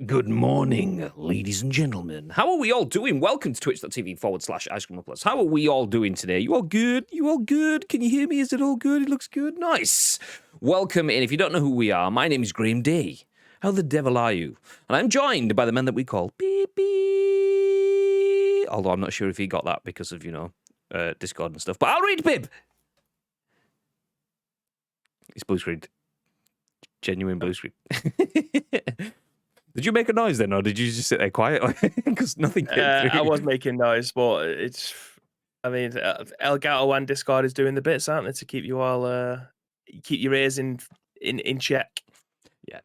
Good morning, ladies and gentlemen. How are we all doing? Welcome to twitch.tv/Ice Cream Plus. How are we all doing today? You all good? You all good? Can you hear me? Is it all good? It looks good. Nice. Welcome in. If you don't know who we are, my name is Graham Day. How the devil are you? And I'm joined by the men that we call Beep Beep. Although I'm not sure if he got that because of, Discord and stuff. But I'll read Bib. It's blue screen. Genuine blue screen. Did you make a noise then, or did you just sit there quiet? Because nothing came through. I was making noise, but Elgato and Discord is doing the bits, aren't they, to keep you all, keep your ears in check. Yep.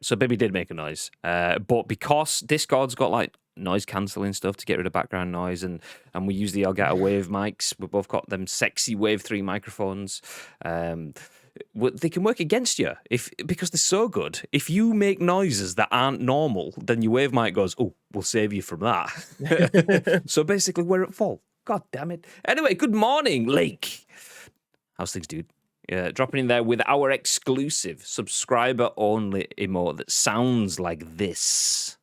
So Baby did make a noise. But because Discord's got like noise cancelling stuff to get rid of background noise, and we use the Elgato Wave mics, we've both got them sexy Wave 3 microphones. They can work against you because they're so good. If you make noises that aren't normal, then your Wave mic goes, "Oh, we'll save you from that." So basically, we're at fault. God damn it. Anyway, good morning, Lake. How's things, dude? Dropping in there with our exclusive subscriber-only emote that sounds like this.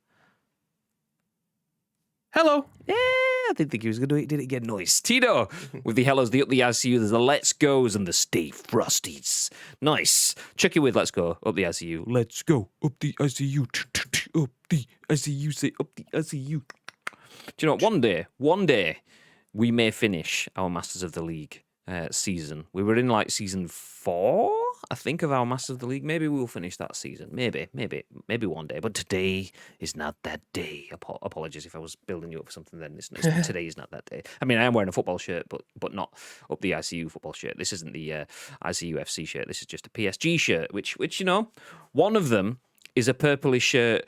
Hello. Yeah, I didn't think he was going to do it. Did it again? Nice. Tito, with the hellos, the up the ICU, there's the let's goes and the stay frosties. Nice. Chucky with let's go, up the ICU. Let's go, up the ICU. Up the ICU, say up the ICU. Do you know what? One day, we may finish our Masters of the League season. We were in like season 4, I think, of our Masters of the League. Maybe we'll finish that season. Maybe one day. But today is not that day. Apologies if I was building you up for something then. Today is not that day. I mean, I am wearing a football shirt, but not up the ICU football shirt. This isn't the ICU FC shirt. This is just a PSG shirt, which one of them is a purplish shirt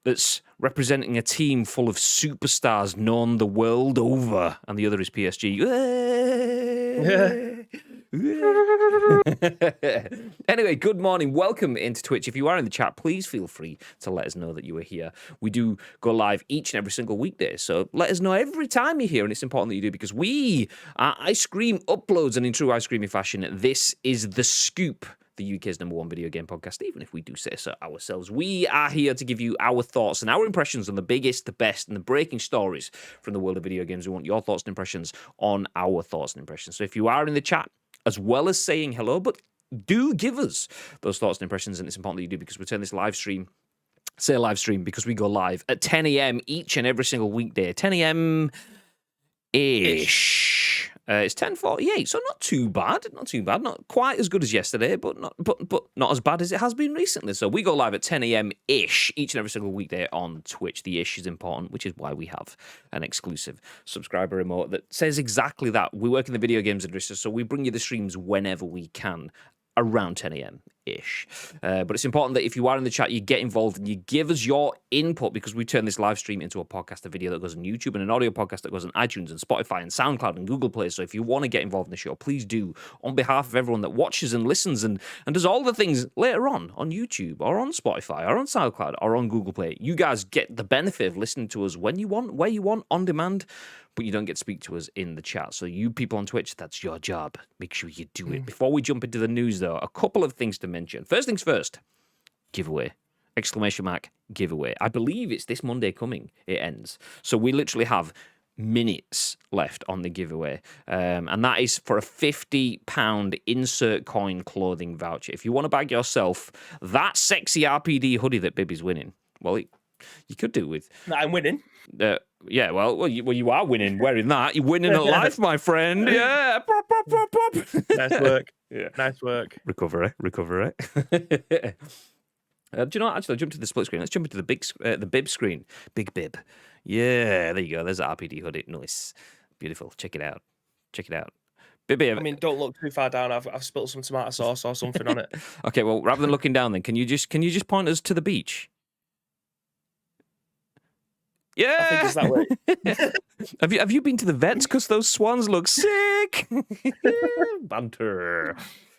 that's representing a team full of superstars known the world over, and the other is PSG. Anyway, good morning. Welcome into Twitch. If you are in the chat, please feel free to let us know that you are here. We do go live each and every single weekday, so let us know every time you're here, and it's important that you do because we are Ice Cream Uploads, and in true Ice Creamy fashion, this is The Scoop, the UK's #1 video game podcast, even if we do say so ourselves. We are here to give you our thoughts and our impressions on the biggest, the best, and the breaking stories from the world of video games. We want your thoughts and impressions on our thoughts and impressions. So if you are in the chat, as well as saying hello, but do give us those thoughts and impressions, and it's important that you do because we turn this live stream, say live stream, because we go live at 10 a.m. each and every single weekday, 10 a.m.-ish. It's 10:48, so not too bad. Not quite as good as yesterday, but not as bad as it has been recently. So we go live at 10 a.m.-ish each and every single weekday on Twitch. The ish is important, which is why we have an exclusive subscriber remote that says exactly that. We work in the video games industry, so we bring you the streams whenever we can, around 10 a.m.-ish. But it's important that if you are in the chat, you get involved and you give us your input because we turn this live stream into a podcast, a video that goes on YouTube, and an audio podcast that goes on iTunes and Spotify and SoundCloud and Google Play. So if you want to get involved in the show, please do, on behalf of everyone that watches and listens and does all the things later on YouTube or on Spotify or on SoundCloud or on Google Play. You guys get the benefit of listening to us when you want, where you want, on demand, but you don't get to speak to us in the chat. So you people on Twitch, that's your job. Make sure you do it. Before we jump into the news, though, a couple of things to mention. First things first, giveaway. ! Giveaway. I believe it's this Monday coming. It ends. So we literally have minutes left on the giveaway. And that is for a £50 insert coin clothing voucher. If you want to bag yourself that sexy RPD hoodie that Bibby's winning, well, you could do with... I'm winning. Yeah, well, you are winning wearing that. You're winning at life, my friend. Yeah. Pop, pop, pop, pop. Nice work. Yeah. Nice work. Recovery. Do you know what? Actually, I'll jump to the split screen. Let's jump into the bib screen. Big bib. Yeah, there you go. There's the RPD hoodie. Nice. Beautiful. Check it out. Bibby, I mean, don't look too far down. I've spilled some tomato sauce or something on it. Okay, well, rather than looking down then, can you just point us to the beach? Yeah. I think it's that way. Have you been to the vets? Because those swans look sick. Banter.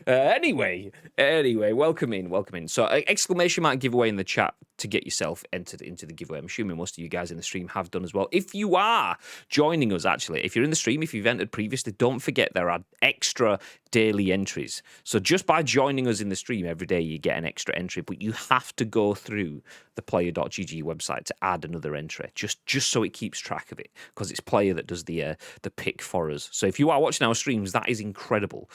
Anyway, welcome in. So, exclamation mark giveaway in the chat to get yourself entered into the giveaway. I'm assuming most of you guys in the stream have done as well. If you are joining us, actually, if you're in the stream, if you've entered previously, don't forget there are extra daily entries. So just by joining us in the stream every day, you get an extra entry, but you have to go through the player.gg website to add another entry, just so it keeps track of it, because it's Player that does the pick for us. So if you are watching our streams, that is incredible.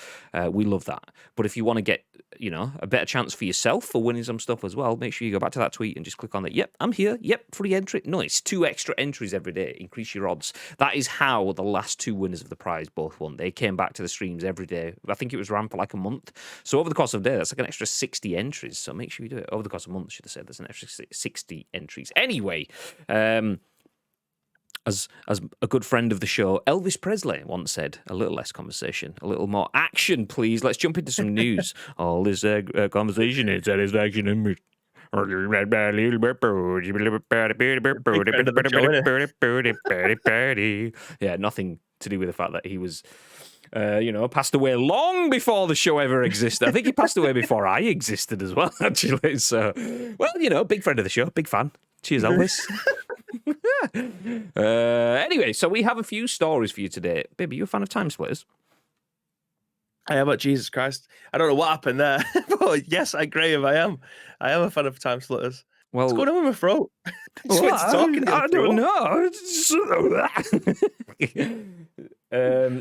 We love that. But if you want to get, a better chance for yourself for winning some stuff as well, make sure you go back to that tweet and just click on that. Yep, I'm here. Yep, free entry. Nice. 2 extra entries every day. Increase your odds. That is how the last 2 winners of the prize both won. They came back to the streams every day. I think it was ran for like a month. So over the course of a day, that's like an extra 60 entries. So make sure you do it. Over the course of a month, should have said, there's an extra 60 entries. Anyway, as a good friend of the show, Elvis Presley once said, a little less conversation, a little more action, please. Let's jump into some news. All this conversation is satisfaction in me. Yeah, nothing to do with the fact that he was, passed away long before the show ever existed. I think he passed away before I existed as well, actually. So, well, big friend of the show, big fan. Cheers, Elvis. Anyway, so we have a few stories for you today. Baby, you a fan of TimeSplitters? I am, but Jesus Christ. I don't know what happened there. But yes, Graham, I am. I am a fan of TimeSplitters. Well, what's going on with my throat? I don't know.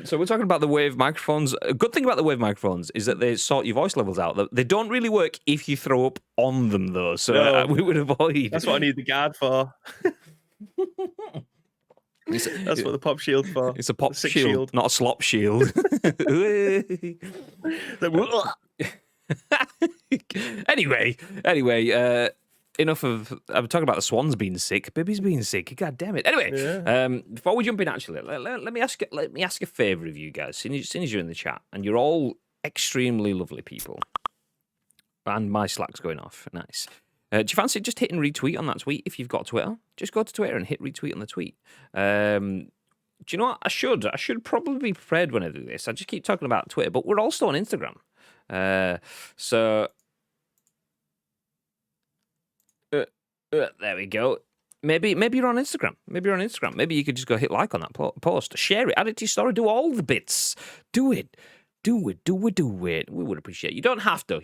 So we're talking about the Wave microphones. A good thing about the Wave microphones is that they sort your voice levels out. They don't really work if you throw up on them, though. So No. we would avoid. That's what I need the guard for. That's what the pop shield for. It's a pop shield, not a slop shield. Anyway, enough of. I'm talking about the Swans being sick. Baby's being sick. God damn it. Anyway, before we jump in, actually, let me ask a favour of you guys. Since you're in the chat and you're all extremely lovely people, and my Slack's going off. Nice. Do you fancy just hitting retweet on that tweet if you've got Twitter? Just go to Twitter and hit retweet on the tweet. Do you know what? I should probably be prepared when I do this. I just keep talking about Twitter, but we're also on Instagram. So there we go. Maybe you're on Instagram. Maybe you could just go hit like on that post, share it, add it to your story, do all the bits. Do it. Do it. We would appreciate it. You don't have to.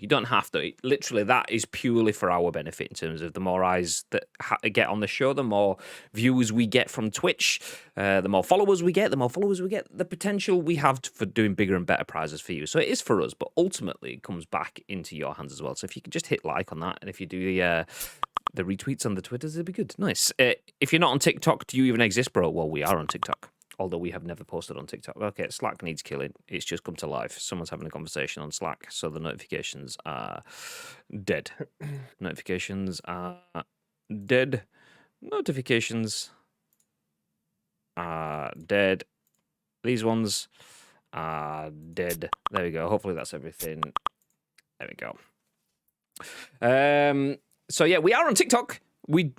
Literally, that is purely for our benefit in terms of the more eyes that get on the show, the more viewers we get from Twitch, the more followers we get, the potential we have for doing bigger and better prizes for you. So it is for us, but ultimately it comes back into your hands as well. So if you could just hit like on that, and if you do the retweets on the Twitters, it'd be good. Nice. If you're not on TikTok, do you even exist, bro? Well, we are on TikTok. Although we have never posted on TikTok. Okay, Slack needs killing. It's just come to life. Someone's having a conversation on Slack, so the notifications are dead. Notifications are dead. Notifications are dead. These ones are dead. There we go. Hopefully that's everything. There we go. So yeah, we are on TikTok. We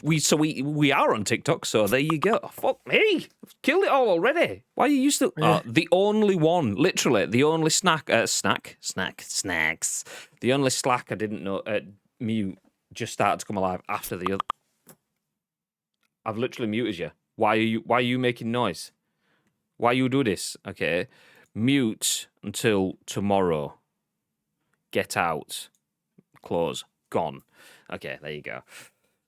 are on TikTok, so there you go. Oh, fuck me, I've killed it all already. Why are you used to? Yeah. The only one, literally, the only snacks. The only Slack I didn't know mute just started to come alive after the other. I've literally muted you. Why are you making noise? Why you do this? Okay, mute until tomorrow. Get out. Close. Gone. Okay, there you go.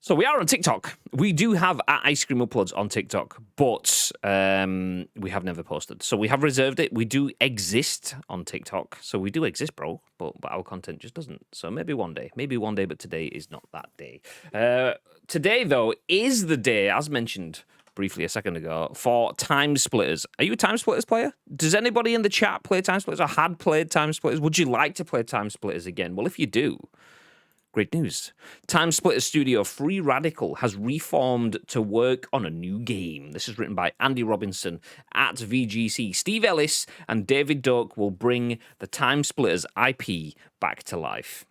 So we are on TikTok. We do have Ice Cream Uploads on TikTok, but we have never posted. So we have reserved it. We do exist on TikTok. So we do exist, bro, but our content just doesn't. So maybe one day, but today is not that day. Today, though, is the day, as mentioned briefly a second ago, for TimeSplitters. Are you a TimeSplitters player? Does anybody in the chat play TimeSplitters or had played TimeSplitters? Would you like to play TimeSplitters again? Well, if you do, great news. TimeSplitters studio Free Radical has reformed to work on a new game. This is written by Andy Robinson at VGC. Steve Ellis and David Doak will bring the TimeSplitters IP back to life.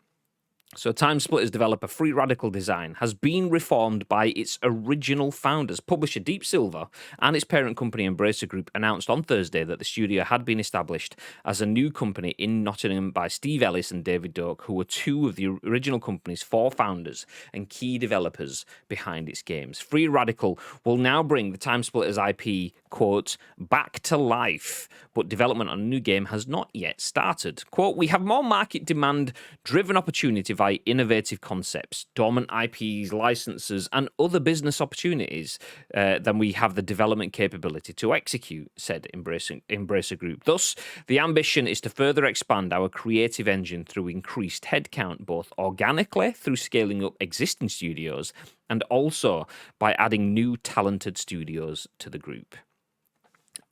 So TimeSplitters developer Free Radical Design has been reformed by its original founders. Publisher Deep Silver and its parent company Embracer Group announced on Thursday that the studio had been established as a new company in Nottingham by Steve Ellis and David Doak, who were two of the original company's 4 founders and key developers behind its games. Free Radical will now bring the TimeSplitters IP quote, back to life, but development on a new game has not yet started. Quote, we have more market demand driven opportunity via innovative concepts, dormant IPs, licenses, and other business opportunities than we have the development capability to execute, said Embracer Group. Thus, the ambition is to further expand our creative engine through increased headcount, both organically through scaling up existing studios and also by adding new talented studios to the group.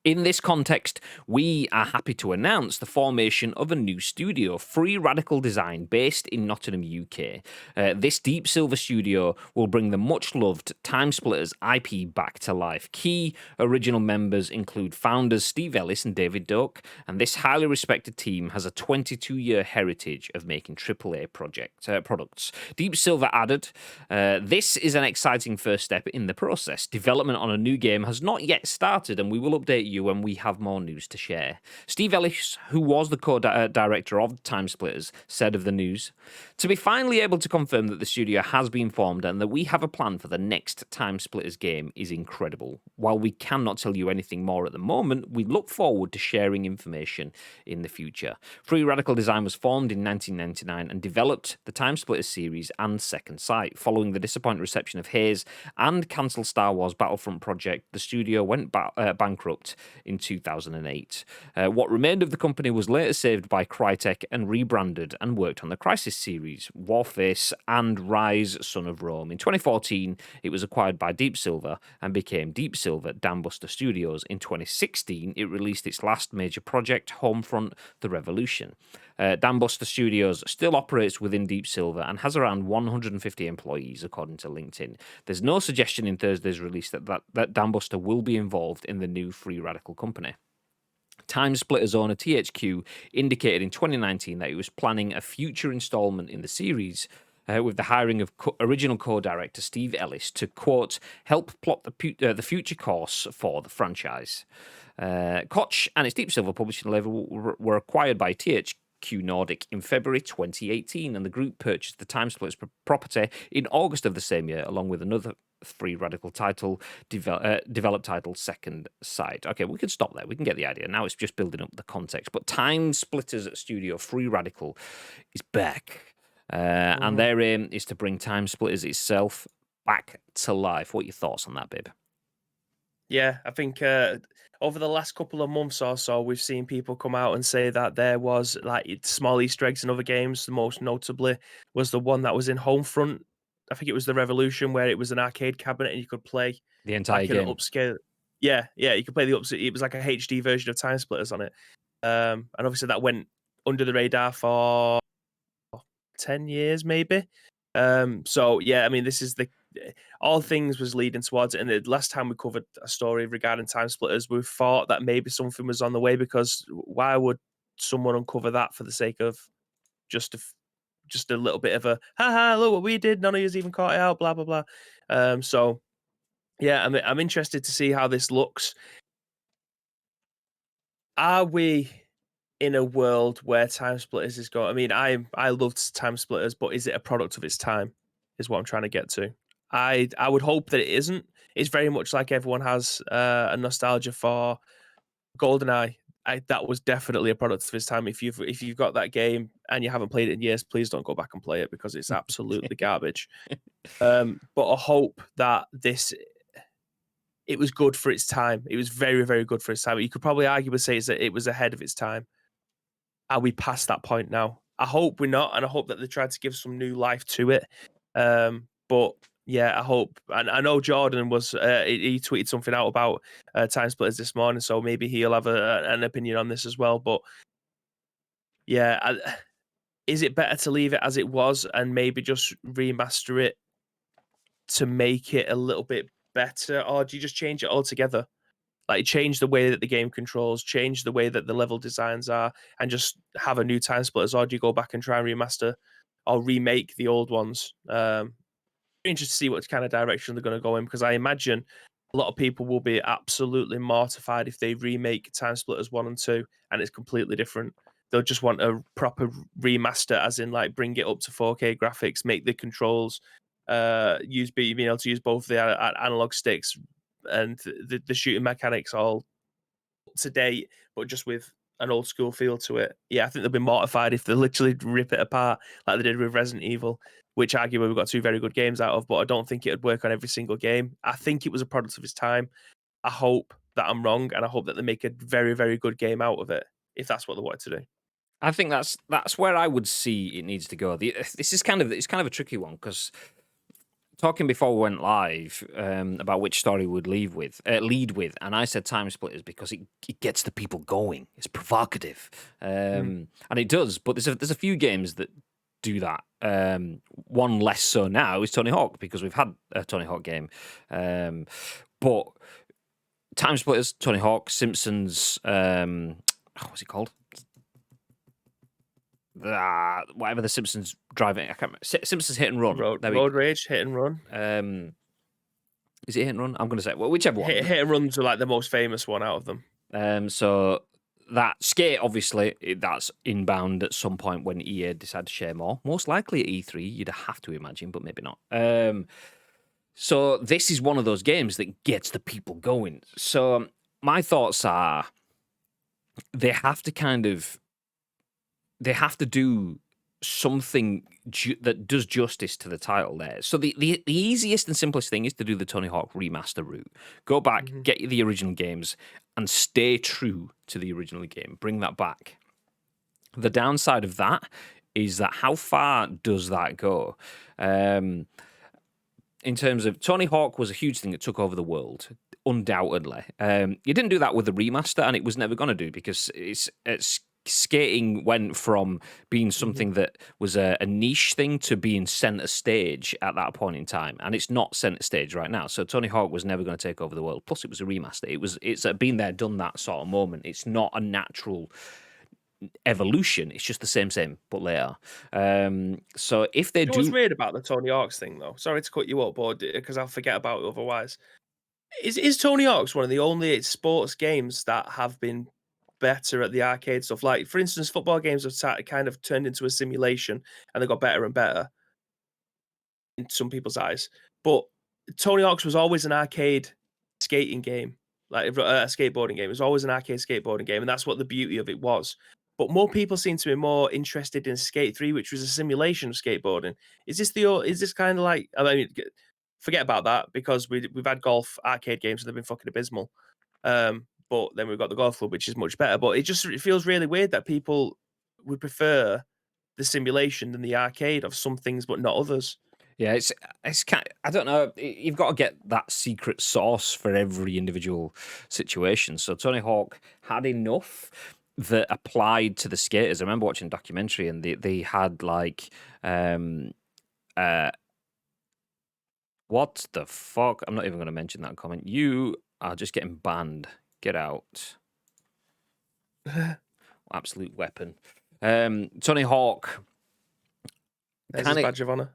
In this context, we are happy to announce the formation of a new studio, Free Radical Design, based in Nottingham, UK. This Deep Silver studio will bring the much-loved TimeSplitters IP back to life. Key original members include founders Steve Ellis and David Doak, and this highly respected team has a 22-year heritage of making AAA products. Deep Silver added, this is an exciting first step in the process. Development on a new game has not yet started, and we will update you when we have more news to share. Steve Ellis, who was the co-director of TimeSplitters, said of the news, to be finally able to confirm that the studio has been formed and that we have a plan for the next TimeSplitters game is incredible. While we cannot tell you anything more at the moment, we look forward to sharing information in the future. Free Radical Design was formed in 1999 and developed the TimeSplitters series and Second Sight. Following the disappointing reception of Haze and cancelled Star Wars Battlefront project, the studio went bankrupt in 2008. What remained of the company was later saved by Crytek and rebranded and worked on the Crysis series, Warface and Rise Son of Rome. In 2014, it was acquired by Deep Silver and became Deep Silver Dambuster Studios. In 2016, it released its last major project, Homefront: The Revolution. Dambuster Studios still operates within Deep Silver and has around 150 employees, according to LinkedIn. There's no suggestion in Thursday's release that Dambuster will be involved in the new Free Radical company. TimeSplitters owner THQ indicated in 2019 that he was planning a future installment in the series with the hiring of original co-director Steve Ellis to, quote, help plot the future course for the franchise. Koch and its Deep Silver publishing label were acquired by THQ Nordic in February 2018, and the group purchased the TimeSplitters property in August of the same year, along with another Free Radical title, developed titled Second Sight. Okay, we can stop there. We can get the idea. Now it's just building up the context. But TimeSplitters studio Free Radical is back, and their aim is to bring TimeSplitters itself back to life. What are your thoughts on that, Bib? Yeah, I think over the last couple of months or so, we've seen people come out and say that there was like small Easter eggs in other games. The most notably was the one that was in Homefront. I think it was the Revolution, where it was an arcade cabinet and you could play The entire like game. an upscale. Yeah, you could play the upscale. It was like a HD version of TimeSplitters on it, and obviously that went under the radar for 10 years, maybe. So yeah, I mean, this is all things was leading towards it. And the last time we covered a story regarding TimeSplitters, we thought that maybe something was on the way, because why would someone uncover that for the sake of just a little bit of a haha, look what we did, none of you even caught it out, blah blah blah. So yeah, I'm interested to see how this looks. Are we in a world where TimeSplitters is going? I mean, I loved TimeSplitters, but is it a product of its time? Is what I'm trying to get to. I would hope that it isn't. It's very much like everyone has a nostalgia for GoldenEye. That was definitely a product of its time. If you've got that game and you haven't played it in years, please don't go back and play it, because it's absolutely garbage. But I hope that it was good for its time. It was very, very good for its time. You could probably arguably say that it was ahead of its time. Are we past that point now? I hope we're not, and I hope that they tried to give some new life to it. But yeah, I hope. And I know Jordan was he tweeted something out about TimeSplitters this morning, so maybe he'll have an opinion on this as well. But yeah, is it better to leave it as it was and maybe just remaster it to make it a little bit better, or do you just change it altogether? Like, change the way that the game controls, change the way that the level designs are, and just have a new TimeSplitters, or do you go back and try and remaster or remake the old ones? Interested to see what kind of direction they're going to go in, because I imagine a lot of people will be absolutely mortified if they remake TimeSplitters 1 and 2 and it's completely different. They'll just want a proper remaster, as in like bring it up to 4K graphics, make the controls being able to use both the analog sticks, and the shooting mechanics all up to date, but just with an old school feel to it. Yeah, I think they'll be mortified if they literally rip it apart like they did with Resident Evil, which arguably we've got two very good games out of, but I don't think it would work on every single game. I think it was a product of its time. I hope that I'm wrong, and I hope that they make a very, very good game out of it, if that's what they wanted to do. I think that's where I would see it needs to go. This is kind of a tricky one because talking before we went live about which story we'd lead with, and I said Time Splitters because it gets the people going. It's provocative, and it does. But there's a few games that do that. One less so now is Tony Hawk because we've had a Tony Hawk game, but Time Splitters, Tony Hawk, Simpsons. What's it called? Whatever the Simpsons driving. I can't remember. Simpsons Hit and Run. Road Rage, Hit and Run. Is it Hit and Run? I'm going to say whichever one. Hit and Runs are like the most famous one out of them. So that Skate, obviously, that's inbound at some point when EA decide to share more. Most likely at E3, you'd have to imagine, but maybe not. So this is one of those games that gets the people going. So my thoughts are they have to do something that does justice to the title there. So the easiest and simplest thing is to do the Tony Hawk remaster route. Go back, get the original games, and stay true to the original game. Bring that back. The downside of that is that how far does that go? In terms of Tony Hawk was a huge thing that took over the world, undoubtedly. You didn't do that with the remaster, and it was never going to do because it's skating went from being something that was a niche thing to being center stage at that point in time, and it's not center stage right now. So Tony Hawk was never going to take over the world. Plus, it was a remaster. It's been there, done that sort of moment. It's not a natural evolution. It's just the same, but later. So if they do, what's weird about the Tony Hawk's thing, though? Sorry to cut you up, but because I'll forget about it otherwise. Is Tony Hawk's one of the only sports games that have been better at the arcade stuff? Like, for instance, football games have kind of turned into a simulation, and they got better and better in some people's eyes. But Tony Hawk's was always an arcade skating game, like a skateboarding game. It was always an arcade skateboarding game, and that's what the beauty of it was. But more people seem to be more interested in Skate 3, which was a simulation of skateboarding. Is this kind of like, I mean, forget about that because we've had golf arcade games and they've been fucking abysmal. But then we've got the golf club, which is much better. But it feels really weird that people would prefer the simulation than the arcade of some things, but not others. Yeah, it's kind I don't know. You've got to get that secret sauce for every individual situation. So Tony Hawk had enough that applied to the skaters. I remember watching a documentary and they had like what the fuck? I'm not even going to mention that comment. You are just getting banned. Get out. Absolute weapon. Tony Hawk. There's his badge of honor.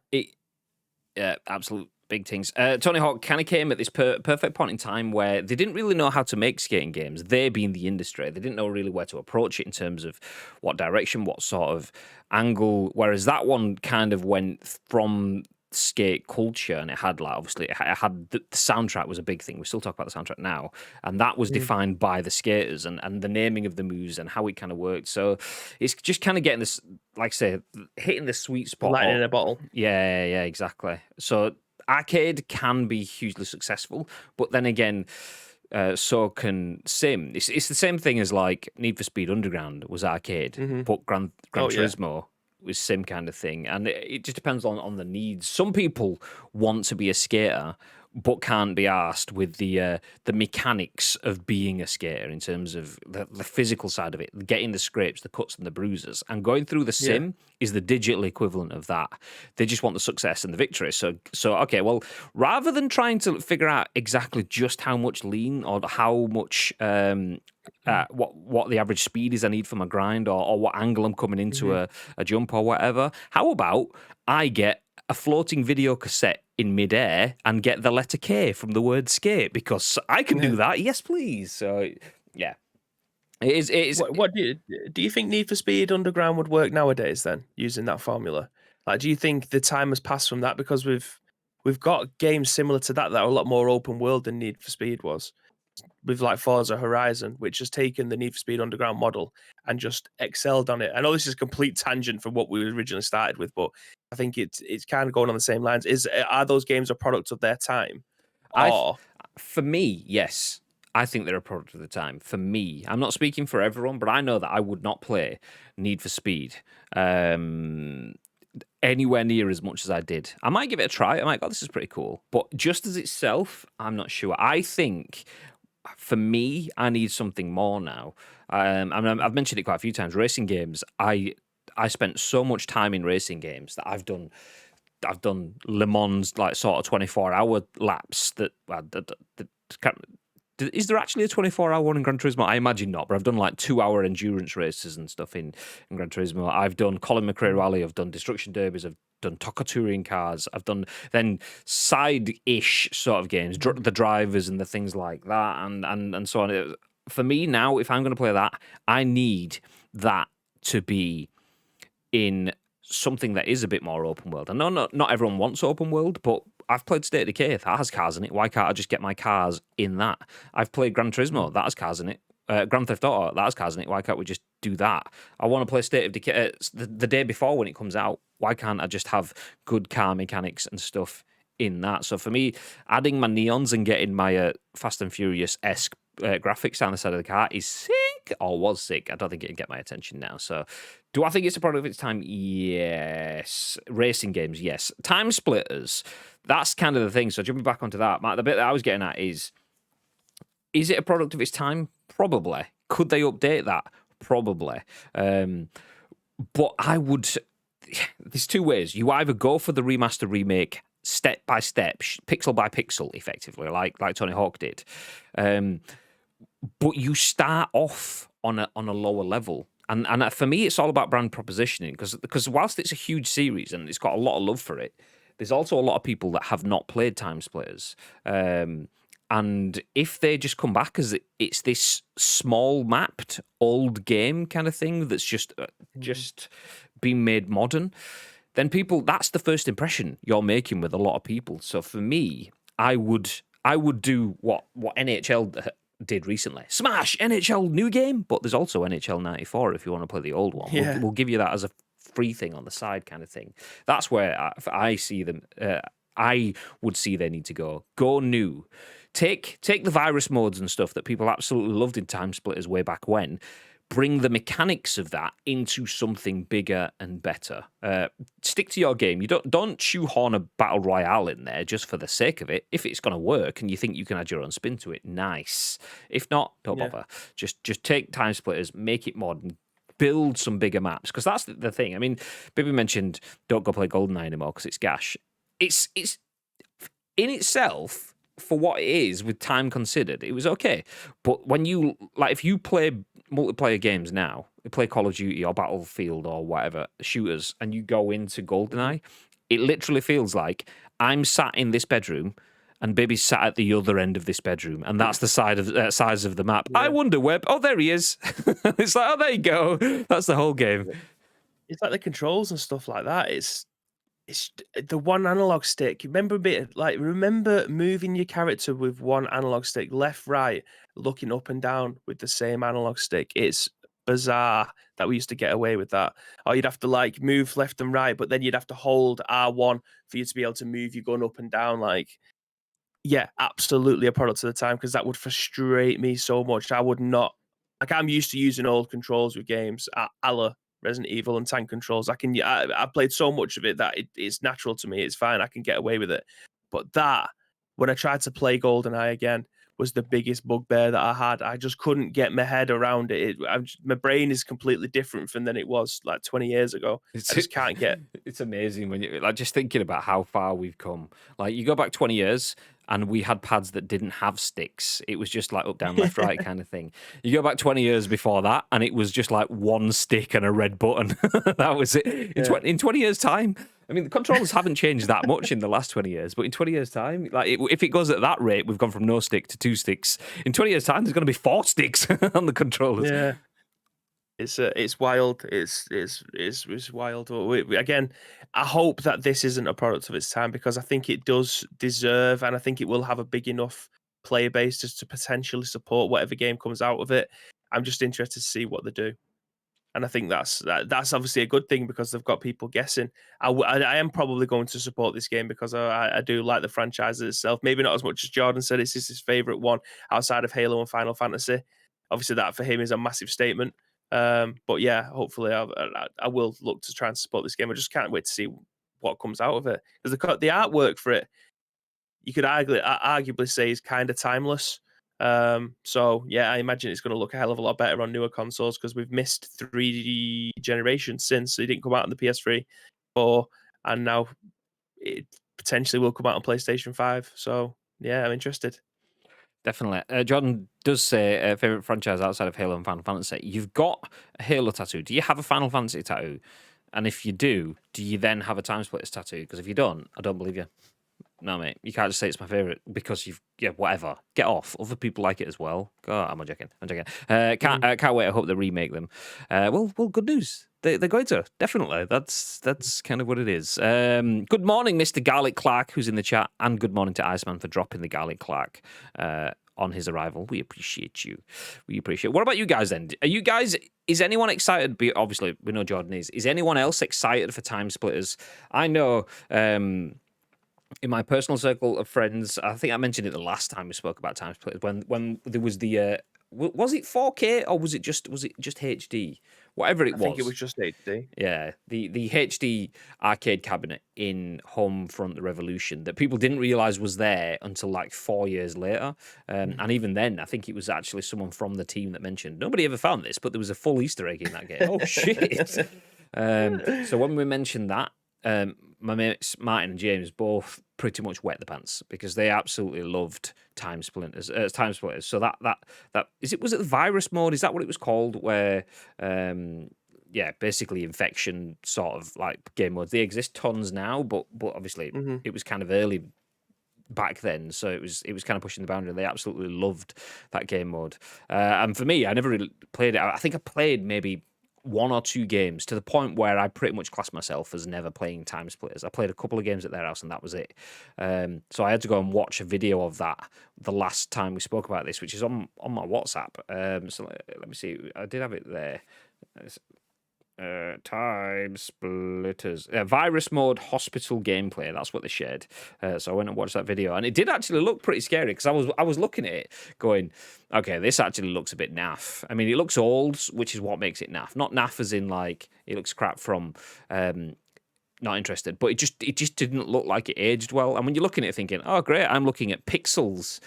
Yeah, absolute big things. Tony Hawk kind of came at this perfect point in time where they didn't really know how to make skating games. They being the industry, they didn't know really where to approach it in terms of what direction, what sort of angle. Whereas that one kind of went from skate culture, and it had like obviously it had the soundtrack was a big thing. We still talk about the soundtrack now, and that was defined by the skaters and the naming of the moves and how it kind of worked. So it's just kind of getting this, like I say, hitting the sweet spot. Lightning in a bottle. Yeah, exactly. So arcade can be hugely successful, but then again, so can sim. It's the same thing as like Need for Speed Underground was arcade, but Gran Turismo was sim kind of thing, and it just depends on the needs. Some people want to be a skater but can't be asked with the mechanics of being a skater in terms of the physical side of it, getting the scrapes, the cuts and the bruises, and going through the sim is the digital equivalent of that. They just want the success and the victory. So okay, well, rather than trying to figure out exactly just how much lean or how much what the average speed is I need for my grind or what angle I'm coming into a jump or whatever, how about I get a floating video cassette in midair and get the letter K from the word skate because I can do that. Yes, please. So yeah, it is. What do you think Need for Speed Underground would work nowadays then using that formula? Like, do you think the time has passed from that because we've we've got games similar to that are a lot more open world than Need for Speed was. With like Forza Horizon, which has taken the Need for Speed Underground model and just excelled on it. I know this is a complete tangent from what we originally started with, but I think it's kind of going on the same lines. Are those games a product of their time? For me, yes. I think they're a product of the time. For me, I'm not speaking for everyone, but I know that I would not play Need for Speed anywhere near as much as I did. I might give it a try. I might go, this is pretty cool. But just as itself, I'm not sure. I think for me, I need something more now. I mean, I've mentioned it quite a few times. Racing games, I spent so much time in racing games that I've done Le Mans, like sort of 24-hour laps. Is there actually a 24-hour one in Gran Turismo? I imagine not, but I've done like 2-hour endurance races and stuff in Gran Turismo. I've done Colin McRae Rally, I've done Destruction Derbies, I've done TOCA touring cars, I've done then side-ish sort of games, the drivers and the things like that, and so on. For me now, if I'm going to play that, I need that to be in something that is a bit more open world. I know not everyone wants open world, but I've played State of Decay, that has cars in it. Why can't I just get my cars in that? I've played Gran Turismo, that has cars in it. Grand Theft Auto, that has cars in it. Why can't we just do that? I want to play State of Decay the day before when it comes out. Why can't I just have good car mechanics and stuff in that? So for me, adding my neons and getting my Fast and Furious-esque graphics down the side of the car is sick, or was sick. I don't think it'd get my attention now. So do I think it's a product of its time? Yes. Racing games, yes. TimeSplitters, that's kind of the thing. So jumping back onto that, Matt, the bit that I was getting at is it a product of its time? Probably. Could they update that? Probably. But I would... There's two ways. You either go for the remaster remake step by step, pixel by pixel, effectively, like Tony Hawk did. But you start off on a lower level. And for me, it's all about brand propositioning, because whilst it's a huge series and it's got a lot of love for it, there's also a lot of people that have not played TimeSplitters. And if they just come back as it's this small mapped old game kind of thing that's just being made modern, then that's the first impression you're making with a lot of people. So for me, I would do what NHL did recently. Smash NHL new game, but there's also NHL 94 if you want to play the old one. Yeah. We'll give you that as a free thing on the side kind of thing. That's where I see them. I would see they need to go new. Take the virus modes and stuff that people absolutely loved in TimeSplitters way back when. Bring the mechanics of that into something bigger and better. Stick to your game. You don't shoehorn a battle royale in there just for the sake of it. If it's going to work and you think you can add your own spin to it, nice. If not, don't bother. Just take TimeSplitters, make it modern, build some bigger maps, because that's the thing. I mean, Bibby mentioned don't go play GoldenEye anymore because it's gash. It's in itself, for what it is, with time considered, it was okay. But when if you play multiplayer games now, you play Call of Duty or Battlefield or whatever, shooters, and you go into GoldenEye, it literally feels like I'm sat in this bedroom and Bibby's sat at the other end of this bedroom, and that's the size of the map. Yeah. I wonder where... Oh, there he is. It's like, oh, there you go. That's the whole game. It's like the controls and stuff like that. It's the one analog stick. Remember moving your character with one analog stick, left, right, looking up and down with the same analog stick. It's bizarre that we used to get away with that. Or you'd have to move left and right, but then you'd have to hold R1 for you to be able to move your gun up and down. Yeah, absolutely a product of the time, because that would frustrate me so much. I would not... I'm used to using old controls with games, a la Resident Evil and tank controls. I played so much of it that it's natural to me. It's fine. I can get away with it. But that, when I tried to play GoldenEye again, was the biggest bugbear that I had. I just couldn't get my head around it. My brain is completely different from than it was 20 years ago. I just can't get... It's amazing when you just thinking about how far we've come. You go back 20 years and we had pads that didn't have sticks. It was just up, down, left, right kind of thing. You go back 20 years before that and it was just one stick and a red button. That was it. In 20 years' time, I mean, the controllers haven't changed that much in the last 20 years, but in 20 years' time, if it goes at that rate, we've gone from no stick to 2 sticks. In 20 years' time, there's going to be 4 sticks on the controllers. Yeah. It's wild. It's wild. Again, I hope that this isn't a product of its time because I think it does deserve, and I think it will have a big enough player base just to potentially support whatever game comes out of it. I'm just interested to see what they do. And I think that's obviously a good thing because they've got people guessing. I am probably going to support this game because I do like the franchise itself. Maybe not as much as Jordan said. It's his favorite one outside of Halo and Final Fantasy. Obviously, that for him is a massive statement. But yeah, hopefully I will look to try and support this game. I just can't wait to see what comes out of it because the artwork for it, you could arguably say, is kind of timeless. So yeah, I imagine it's going to look a hell of a lot better on newer consoles because we've missed 3 generations since it didn't come out on the PS3, 4, and now it potentially will come out on PlayStation 5. So yeah, I'm interested. Definitely. Jordan does say favorite franchise outside of Halo and Final Fantasy. You've got a Halo tattoo. Do you have a Final Fantasy tattoo? And if you do you then have a TimeSplitters tattoo? Because if you don't, I don't believe you. No, mate. You can't just say it's my favorite because whatever. Get off. Other people like it as well. Oh, I'm joking. Can't wait. I hope they remake them. Well, good news. They're going to, definitely. That's kind of what it is. Good morning, Mr. Garlic Clark, who's in the chat, and good morning to Iceman for dropping the Garlic Clark on his arrival. We appreciate you. We appreciate it. What about you guys then? Are you guys, is anyone excited? Obviously, we know Jordan is. Is anyone else excited for TimeSplitters? I know in my personal circle of friends, I think I mentioned it the last time we spoke about TimeSplitters, when there was the was it 4K or was it just HD? Whatever it was. I think it was just HD. Yeah, the HD arcade cabinet in Homefront: The Revolution that people didn't realize was there until like 4 years later. And even then, I think it was actually someone from the team that mentioned nobody ever found this, but there was a full Easter egg in that game. Oh shit! So when we mentioned that, my mates Martin and James both pretty much wet the pants because they absolutely loved TimeSplitters. So that was it the virus mode? Is that what it was called? Where basically infection sort of like game modes. They exist tons now, but obviously it was kind of early back then, so it was kind of pushing the boundary. They absolutely loved that game mode. And for me, I never really played it. I think I played maybe 1 or 2 games to the point where I pretty much classed myself as never playing TimeSplitters. I played a couple of games at their house and that was it. So I had to go and watch a video of that the last time we spoke about this, which is on my WhatsApp. So let me see. I did have it there. TimeSplitters virus mode hospital gameplay. That's what they shared. So I went and watched that video, and it did actually look pretty scary because I was looking at it, going, okay, this actually looks a bit naff. I mean, it looks old, which is what makes it naff. Not naff as in like it looks crap from. Not interested, but it just didn't look like it aged well. And when you're looking at it thinking, oh great, I'm looking at pixels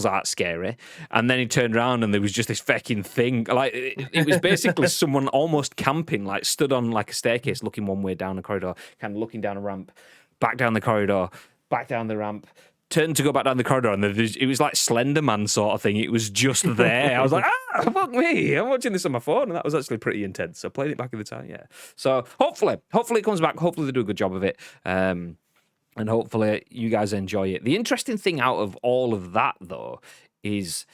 aren't scary, and then he turned around and there was just this fucking thing, like it was basically someone almost camping, like stood on like a staircase looking one way down the corridor, kind of looking down a ramp, back down the corridor, back down the ramp, turned to go back down the corridor, and it was like Slender Man sort of thing. It was just there. I was like, fuck me. I'm watching this on my phone, and that was actually pretty intense. So I played it back in the time, yeah. So hopefully it comes back. Hopefully they do a good job of it. And hopefully you guys enjoy it. The interesting thing out of all of that, though, is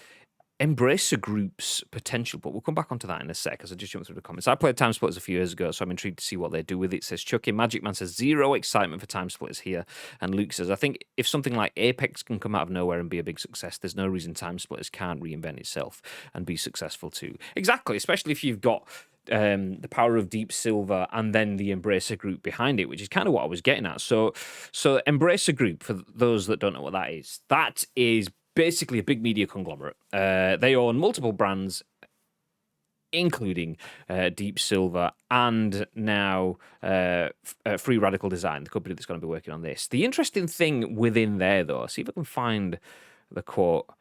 Embracer Group's potential, but we'll come back onto that in a sec as I just jump through the comments. I played TimeSplitters a few years ago, so I'm intrigued to see what they do with it, says Chucky. Magic Man says, zero excitement for TimeSplitters here. And Luke says, I think if something like Apex can come out of nowhere and be a big success, there's no reason TimeSplitters can't reinvent itself and be successful too. Exactly, especially if you've got the power of Deep Silver and then the Embracer Group behind it, which is kind of what I was getting at. So Embracer Group, for those that don't know what that is basically a big media conglomerate. They own multiple brands, including Deep Silver and now Free Radical Design, the company that's going to be working on this. The interesting thing within there, though, see if I can find the quote.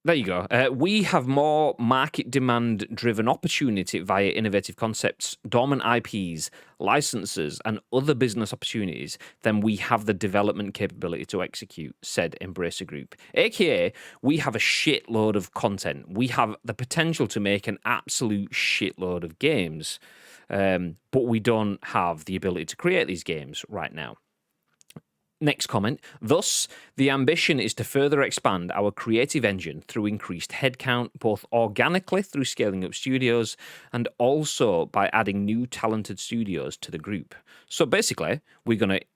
There you go. We have more market demand driven opportunity via innovative concepts, dormant IPs, licenses, and other business opportunities than we have the development capability to execute, said Embracer Group. AKA, we have a shitload of content. We have the potential to make an absolute shitload of games, but we don't have the ability to create these games right now. Next comment. Thus, the ambition is to further expand our creative engine through increased headcount, both organically through scaling up studios and also by adding new talented studios to the group. So basically, we're going to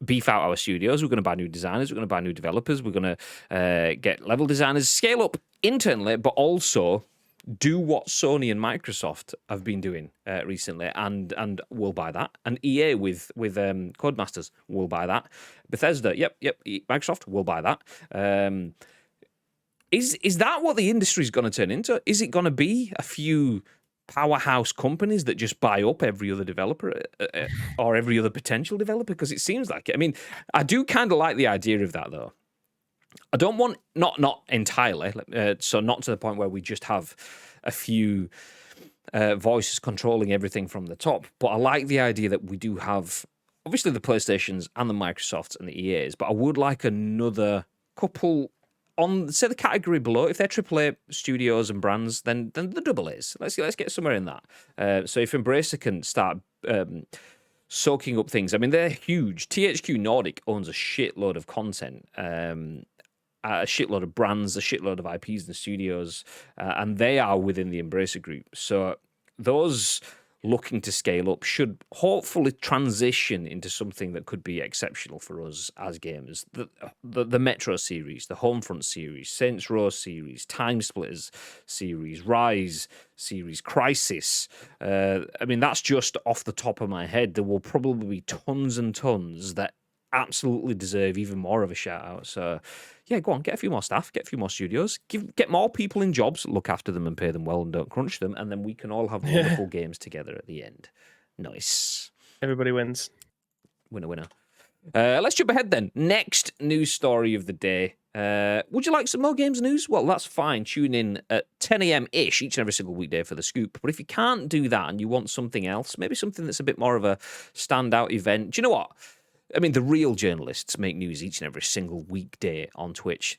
beef out our studios. We're going to buy new designers. We're going to buy new developers. We're going to get level designers, scale up internally, but also do what Sony and Microsoft have been doing recently, and we'll buy that. And EA with Codemasters will buy that. Bethesda, yep, Microsoft will buy that. Is that what the industry is going to turn into? Is it going to be a few powerhouse companies that just buy up every other developer or every other potential developer? Because it seems like it. I mean, I do kind of like the idea of that, though. I don't want, not entirely, so not to the point where we just have a few voices controlling everything from the top, but I like the idea that we do have, obviously, the PlayStations and the Microsofts and the EAs, but I would like another couple on, say, the category below. If they're AAA studios and brands, then the double A's. Let's get somewhere in that. So if Embracer can start soaking up things, I mean, they're huge. THQ Nordic owns a shitload of content, a shitload of brands, a shitload of IPs and studios, and they are within the Embracer group. So those looking to scale up should hopefully transition into something that could be exceptional for us as gamers. The Metro series, the Homefront series, Saints Row series, TimeSplitters series, Rise series, Crisis. I mean, that's just off the top of my head. There will probably be tons and tons that absolutely deserve even more of a shout out. So yeah, go on, get a few more staff, get a few more studios, get more people in jobs, look after them and pay them well and don't crunch them, and then we can all have wonderful games together at the end. Nice. Everybody wins. Winner. Let's jump ahead then. Next news story of the day. Would you like some more games news? Well, that's fine. Tune in at 10 a.m.-ish each and every single weekday for the scoop. But if you can't do that and you want something else, maybe something that's a bit more of a standout event, do you know what? I mean, the real journalists make news each and every single weekday on Twitch.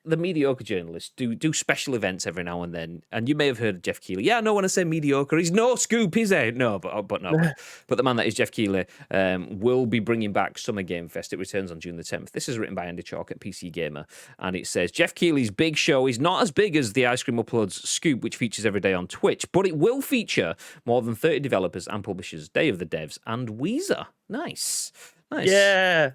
The mediocre journalists do special events every now and then. And you may have heard of Jeff Keighley. Yeah, I know when I say mediocre, he's no scoop, is he? No, but the man that is Jeff Keighley will be bringing back Summer Game Fest. It returns on June the 10th. This is written by Andy Chalk at PC Gamer. And it says, Jeff Keighley's big show is not as big as the Ice Cream Uploads Scoop, which features every day on Twitch, but it will feature more than 30 developers and publishers, Day of the Devs, and Weezer. Nice. Yeah.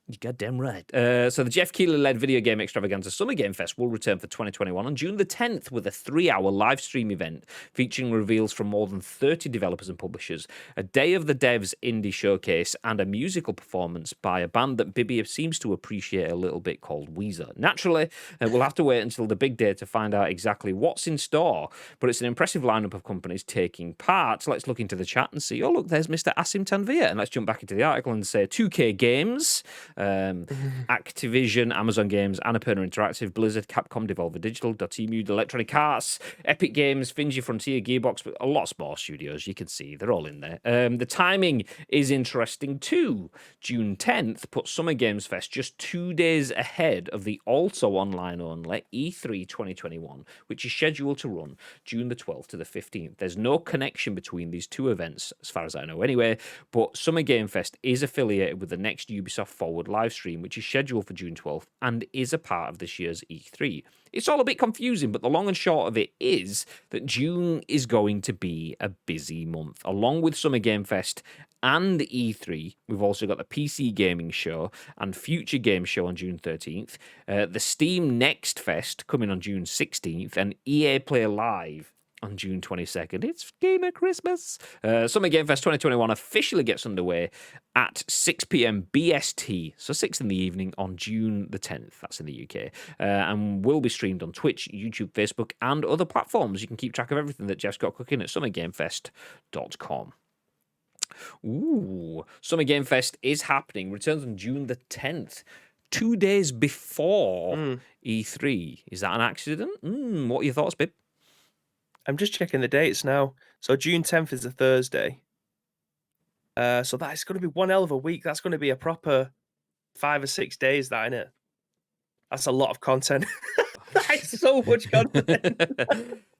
You're goddamn right. So the Jeff Keighley-led video game extravaganza Summer Game Fest will return for 2021 on June the 10th with a 3-hour live stream event featuring reveals from more than 30 developers and publishers, a Day of the Devs indie showcase, and a musical performance by a band that Bibby seems to appreciate a little bit called Weezer. Naturally, we'll have to wait until the big day to find out exactly what's in store, but it's an impressive lineup of companies taking part. Let's look into the chat and see, oh, look, there's Mr. Asim Tanvir. And let's jump back into the article and say 2K Games, Activision, Amazon Games, Annapurna Interactive, Blizzard, Capcom, Devolver Digital, Dotemu, Electronic Arts, Epic Games, Finji Frontier, Gearbox, but a lot more studios. You can see they're all in there. The timing is interesting too. June 10th puts Summer Games Fest just 2 days ahead of the also online only E3 2021, which is scheduled to run June the 12th to the 15th. There's no connection between these two events, as far as I know anyway, but Summer Game Fest is affiliated with the next Ubisoft Forward live stream, which is scheduled for June 12th and is a part of this year's E3. It's all a bit confusing, but the long and short of it is that June is going to be a busy month. Along with Summer Game Fest and E3, we've also got the PC Gaming Show and Future Game Show on June 13th, the Steam Next Fest coming on June 16th, and EA Play Live on June 22nd. It's Gamer Christmas. Summer Game Fest 2021 officially gets underway at 6 p.m. BST, so 6 in the evening on June the 10th. That's in the UK. And will be streamed on Twitch, YouTube, Facebook, and other platforms. You can keep track of everything that Jeff's got cooking at summergamefest.com. Ooh, Summer Game Fest is happening. Returns on June the 10th. 2 days before E3. Is that an accident? What are your thoughts, babe? I'm just checking the dates now. So June 10th is a Thursday. So that's going to be one hell of a week. That's going to be a proper 5 or 6 days, that, isn't it? That's a lot of content. That is so much content.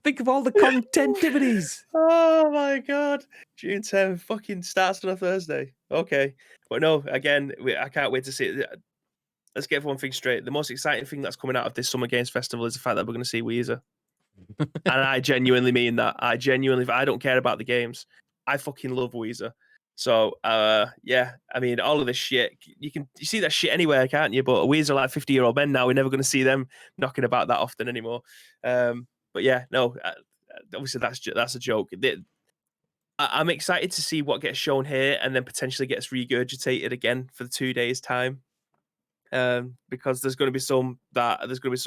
Think of all the contentivities. Oh my god. June 10th fucking starts on a Thursday. Okay. But no, again, I can't wait to see it. Let's get one thing straight. The most exciting thing that's coming out of this Summer Games Festival is the fact that we're going to see Weezer. And I genuinely mean that. I don't care about the games. I fucking love Weezer. So, yeah, I mean, all of this shit, you see that shit anywhere, can't you? But Weezer are like 50-year-old men now. We're never going to see them knocking about that often anymore. But yeah, no, obviously that's a joke. I'm excited to see what gets shown here and then potentially gets regurgitated again for the 2 days time. Because there's going to be some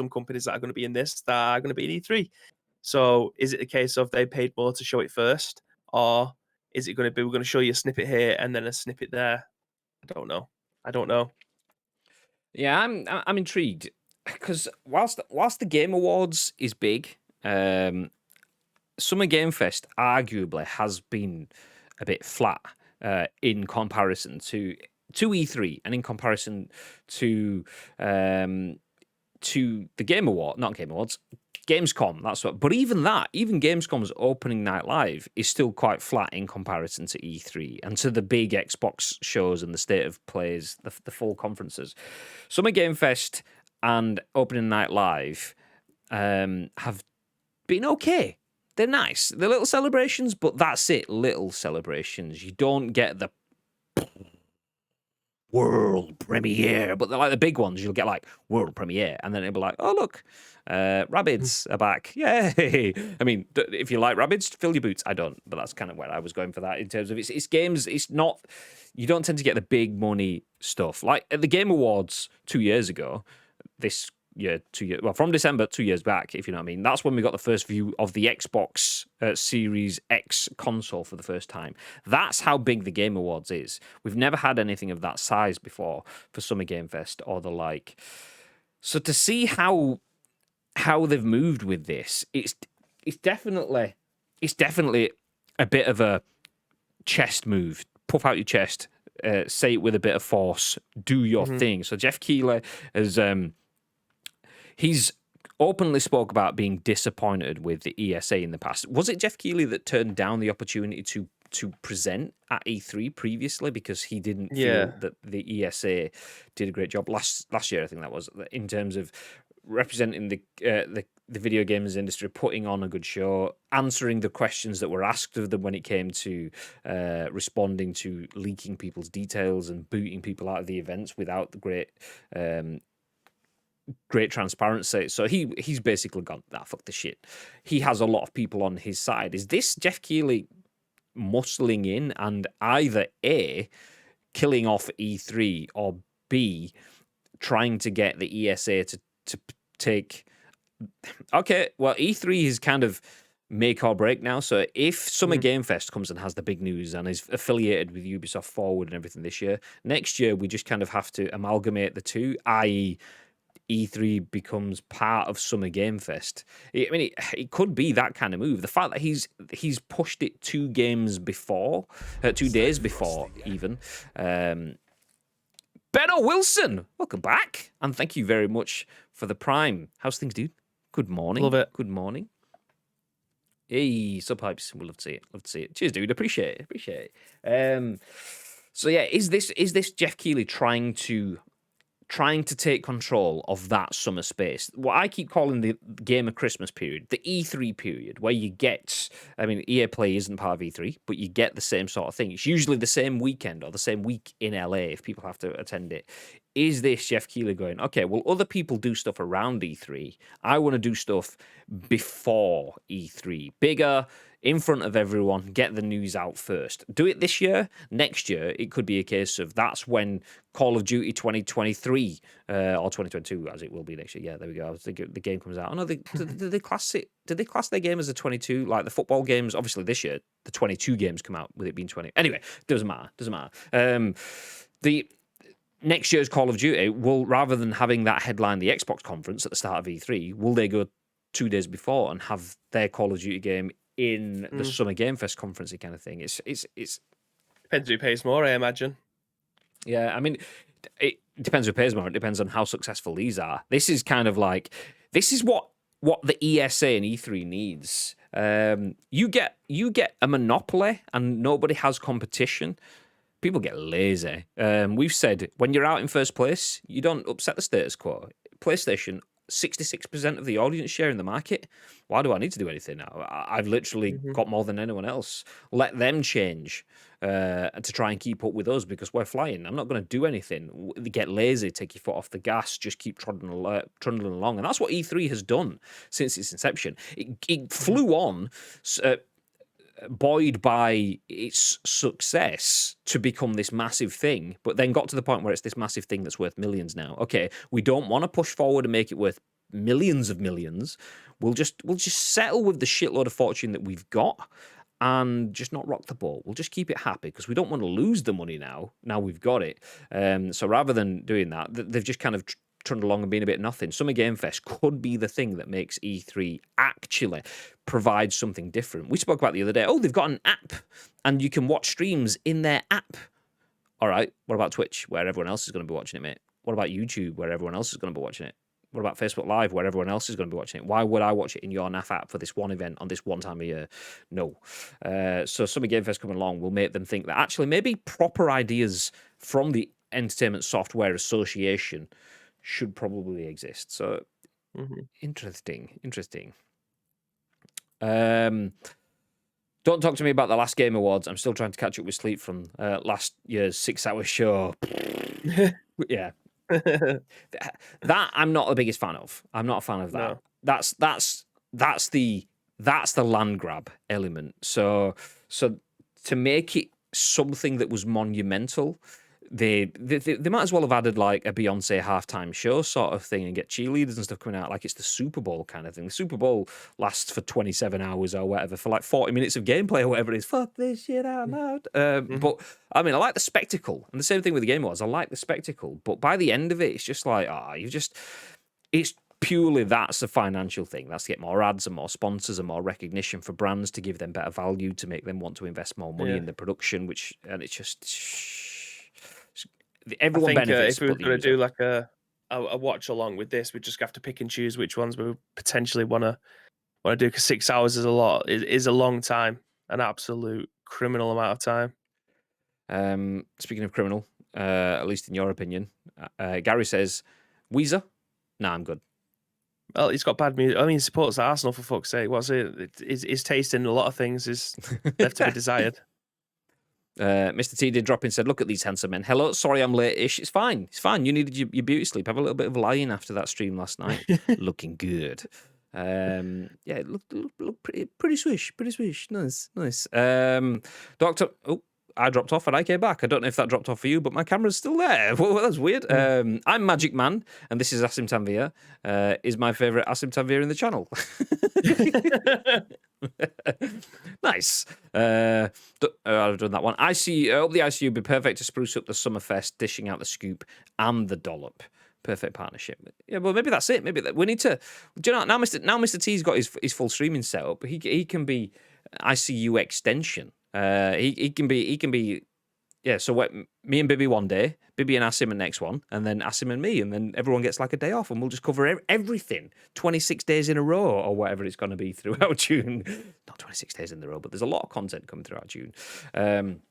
companies that are going to be in this that are going to be in E3. So is it a case of they paid more to show it first, or is it going to be we're going to show you a snippet here and then a snippet there? I don't know. Yeah, I'm intrigued because whilst the Game Awards is big, Summer Game Fest arguably has been a bit flat in comparison to E3 and in comparison to the Game Award, not Game Awards, Gamescom. That's what. But even Gamescom's opening night live is still quite flat in comparison to E3 and to the big Xbox shows and the state of plays, the full conferences. Summer Game Fest and opening night live have been okay. They're nice. They're little celebrations, but that's it. Little celebrations. You don't get the world premiere, but they're like the big ones. You'll get like world premiere, and then it'll be like, oh look, Rabbids are back. Yay! I mean, if you like Rabbids, fill your boots. I don't, but that's kind of where I was going for that in terms of it's games. It's not. You don't tend to get the big money stuff like at the Game Awards 2 years ago. This year, 2 years, well, from December 2 years back, if you know what I mean. That's when we got the first view of the Xbox Series X console for the first time. That's how big the Game Awards is. We've never had anything of that size before for Summer Game Fest or the like. So to see how they've moved with this, it's definitely a bit of a chest move. Puff out your chest, say it with a bit of force, do your thing. So Jeff Keighley has he's openly spoke about being disappointed with the ESA in the past. Was it Jeff Keighley that turned down the opportunity to present at E3 previously because he didn't feel that the ESA did a great job last year? I think that was in terms of representing the video games industry, putting on a good show, answering the questions that were asked of them when it came to responding to leaking people's details and booting people out of the events without the great transparency. So he's basically gone, fuck the shit. He has a lot of people on his side. Is this Jeff Keighley muscling in and either A, killing off E3, or B, trying to get the ESA to take... Okay, well, E3 is kind of make or break now. So if Summer Game Fest comes and has the big news and is affiliated with Ubisoft Forward and everything this year, next year we just kind of have to amalgamate the two, i.e., E3 becomes part of Summer Game Fest. I mean, it could be that kind of move. The fact that he's pushed it 2 days before, even. Benno Wilson, welcome back, and thank you very much for the Prime. How's things, dude? Good morning. Love it. Good morning. Hey, subhypes. We'll love to see it. Love to see it. Cheers, dude. Appreciate it. So yeah, is this Jeff Keighley trying to take control of that summer space? What I keep calling the Game of Christmas period, the E3 period, where you get, I mean, EA Play isn't part of E3, but you get the same sort of thing. It's usually the same weekend or the same week in LA if people have to attend it. Is this Jeff Keighley going, okay, well, other people do stuff around E3. I want to do stuff before E3. Bigger, in front of everyone, get the news out first. Do it this year. Next year, it could be a case of that's when Call of Duty 2023 or 2022, as it will be next year. Yeah, there we go. I was thinking the game comes out. Oh no, did they class it? Did they class their game as a 22? Like the football games, obviously this year, the 22 games come out with it being 20. Anyway, doesn't matter. The next year's Call of Duty will, rather than having that headline the Xbox conference at the start of E3, will they go 2 days before and have their Call of Duty game in the Summer Game Fest conference kind of thing? It's depends who pays more, I imagine. Yeah, I mean, it depends who pays more. It depends on how successful these are. This is kind of like This is what the ESA and E3 needs. You get a monopoly and nobody has competition. People get lazy. We've said when you're out in first place, you don't upset the status quo. PlayStation, 66% of the audience share in the market. Why do I need to do anything now? I've literally got more than anyone else. Let them change to try and keep up with us because we're flying. I'm not going to do anything. Get lazy, take your foot off the gas, just keep trundling along. And that's what E3 has done since its inception. It flew on. Buoyed by its success to become this massive thing, but then got to the point where it's this massive thing that's worth millions now. Okay, we don't want to push forward and make it worth millions of millions. We'll just settle with the shitload of fortune that we've got and just not rock the boat. We'll just keep it happy because we don't want to lose the money now we've got it. So rather than doing that, they've just kind of trundled along and been a bit nothing. Summer Game Fest could be the thing that makes E3 actually provide something different. We spoke about the other day, they've got an app and you can watch streams in their app. All right, what about Twitch, where everyone else is going to be watching it, mate? What about YouTube, where everyone else is going to be watching it? What about Facebook Live, where everyone else is going to be watching it? Why would I watch it in your NAF app for this one event on this one time of year? No. So Summer Game Fest coming along will make them think that actually maybe proper ideas from the Entertainment Software Association should probably exist. So interesting. Don't talk to me about the last Game Awards. I'm still trying to catch up with sleep from last year's 6-hour show. Yeah. That I'm not the biggest fan of. I'm not a fan of that. No. That's the land grab element. So to make it something that was monumental, they might as well have added like a Beyonce halftime show sort of thing and get cheerleaders and stuff coming out like it's the Super Bowl kind of thing. The Super Bowl lasts for 27 hours or whatever for like 40 minutes of gameplay or whatever it is. Fuck this shit, I'm out. But I mean, I like the spectacle, and the same thing with the Game Awards. I like the spectacle, but by the end of it, it's just like it's purely that's a financial thing. That's to get more ads and more sponsors and more recognition for brands to give them better value to make them want to invest more money in the production. And it's just. Everyone benefits. If we were going to do like a watch along with this, we just have to pick and choose which ones we potentially want to do, because 6 hours is a lot. It is a long time, an absolute criminal amount of time. Speaking of criminal, at least in your opinion, Gary says, Weezer? Nah, I'm good. Well, he's got bad music. I mean, he supports Arsenal, for fuck's sake. What's it? His taste in a lot of things is left to be desired. Mr. T did drop in, said, look at these handsome men. Hello, sorry I'm late-ish. It's fine. You needed your beauty sleep. Have a little bit of lying after that stream last night. Looking good. It looked pretty swish. Nice. Doctor... Oh, I dropped off and I came back. I don't know if that dropped off for you, but my camera's still there. Well, that's weird. I'm Magic Man, and this is Asim Tanvir. Is my favourite Asim Tanvir in the channel. Nice. I've done that one. I hope the ICU would be perfect to spruce up the Summerfest, dishing out the scoop and the dollop. Perfect partnership. Yeah, well, maybe that's it. Maybe we need to. Do you know now? Mr. T's got his full streaming set up. He can be ICU extension. He can be. Yeah, so me and Bibby one day, Bibby and Asim the next one, and then Asim and me, and then everyone gets like a day off, and we'll just cover everything 26 days in a row or whatever it's going to be throughout June. Not 26 days in a row, but there's a lot of content coming throughout June. Ben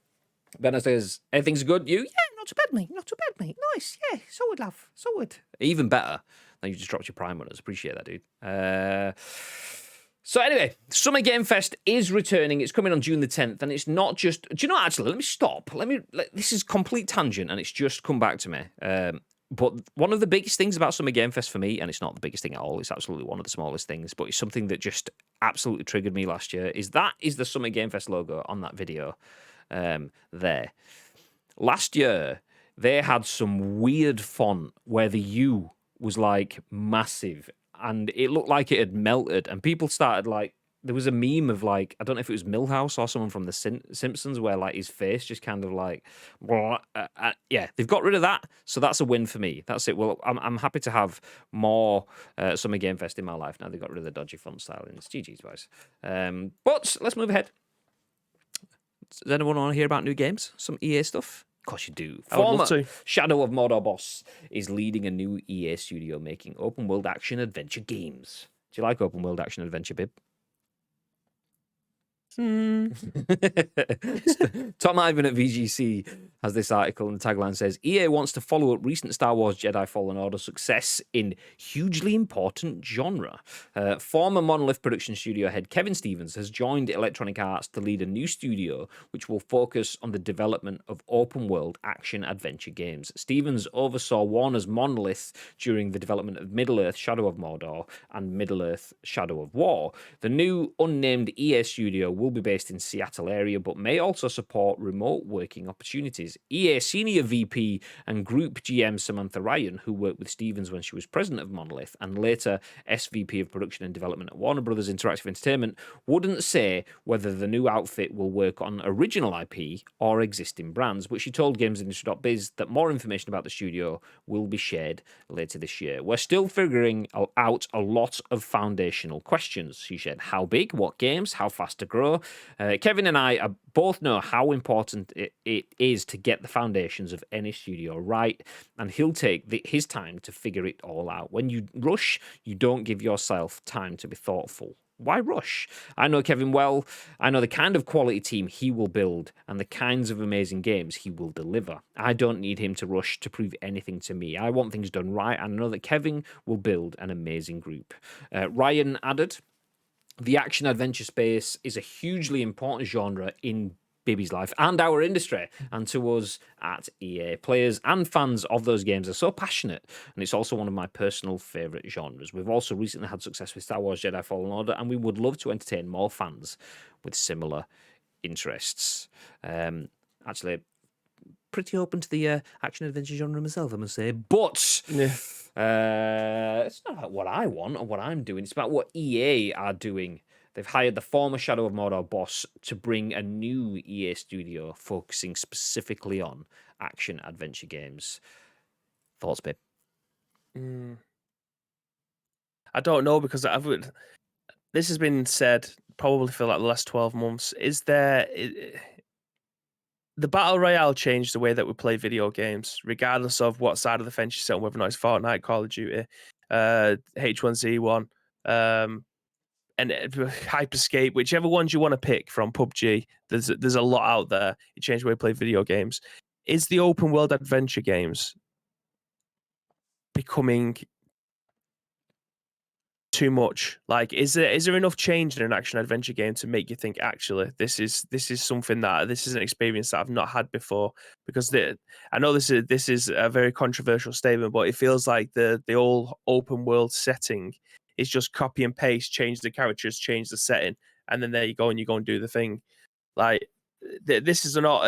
says, everything's good, you? Yeah, not too bad, mate. Nice, yeah, solid, love, solid. Even better. Now you just dropped your Prime on us. Appreciate that, dude. So anyway, Summer Game Fest is returning. It's coming on June the 10th, and it's not just... Do you know what, actually, let me stop. This is complete tangent, and it's just come back to me. But one of the biggest things about Summer Game Fest for me, and it's not the biggest thing at all, it's absolutely one of the smallest things, but it's something that just absolutely triggered me last year, is the Summer Game Fest logo on that video there. Last year, they had some weird font where the U was, like, massive, and it looked like it had melted, and people started, like, there was a meme of, like, I don't know if it was Milhouse or someone from the Simpsons where, like, his face just kind of, like, yeah, they've got rid of that, so that's a win for me. That's it. Well, I'm happy to have more Summer Game Fest in my life now. They've got rid of the dodgy font style, and it's GG's, boys. But let's move ahead. Does anyone want to hear about new games? Some EA stuff? Of course you do. I would Former love to. Shadow of Mordor boss is leading a new EA studio making open world action adventure games. Do you like open world action adventure, Bib? Tom Ivan at VGC has this article, and the tagline says EA wants to follow up recent Star Wars Jedi Fallen Order success in hugely important genre. Former Monolith production studio head Kevin Stevens has joined Electronic Arts to lead a new studio which will focus on the development of open world action adventure games. Stevens oversaw Warner's Monolith during the development of Middle-earth Shadow of Mordor and Middle-earth Shadow of War. The new unnamed EA studio will be based in Seattle area, but may also support remote working opportunities. EA Senior VP and Group GM Samantha Ryan, who worked with Stevens when she was president of Monolith and later SVP of Production and Development at Warner Brothers Interactive Entertainment, wouldn't say whether the new outfit will work on original IP or existing brands, but she told GamesIndustry.biz that more information about the studio will be shared later this year. We're still figuring out a lot of foundational questions, she said. How big? What games? How fast to grow? Kevin and I both know how important it is to get the foundations of any studio right, and he'll take his time to figure it all out. When you rush, you don't give yourself time to be thoughtful. Why rush? I know Kevin well. I know the kind of quality team he will build and the kinds of amazing games he will deliver. I don't need him to rush to prove anything to me. I want things done right, and I know that Kevin will build an amazing group. Ryan added, the action-adventure space is a hugely important genre in Bibby's life and our industry, and to us at EA. Players and fans of those games are so passionate, and it's also one of my personal favourite genres. We've also recently had success with Star Wars Jedi Fallen Order, and we would love to entertain more fans with similar interests. Actually, pretty open to the action-adventure genre myself, I must say, but... Yeah. It's not about what I want or what I'm doing. It's about what EA are doing. They've hired the former Shadow of Mordor boss to bring a new EA studio focusing specifically on action-adventure games. Thoughts, babe? I don't know, because this has been said probably for like the last 12 months. The Battle Royale changed the way that we play video games, regardless of what side of the fence you sit on, whether or not it's Fortnite, Call of Duty, H1Z1, and Hyperscape, whichever ones you want to pick from PUBG. There's a lot out there. It changed the way we play video games. Is the open world adventure games becoming too much? Like, is there enough change in an action adventure game to make you think, actually, this is something this is an experience that I've not had before? Because I know this is a very controversial statement, but it feels like the old open world setting is just copy and paste, change the characters, change the setting, and then there you go, and you go and do the thing. Like, this is not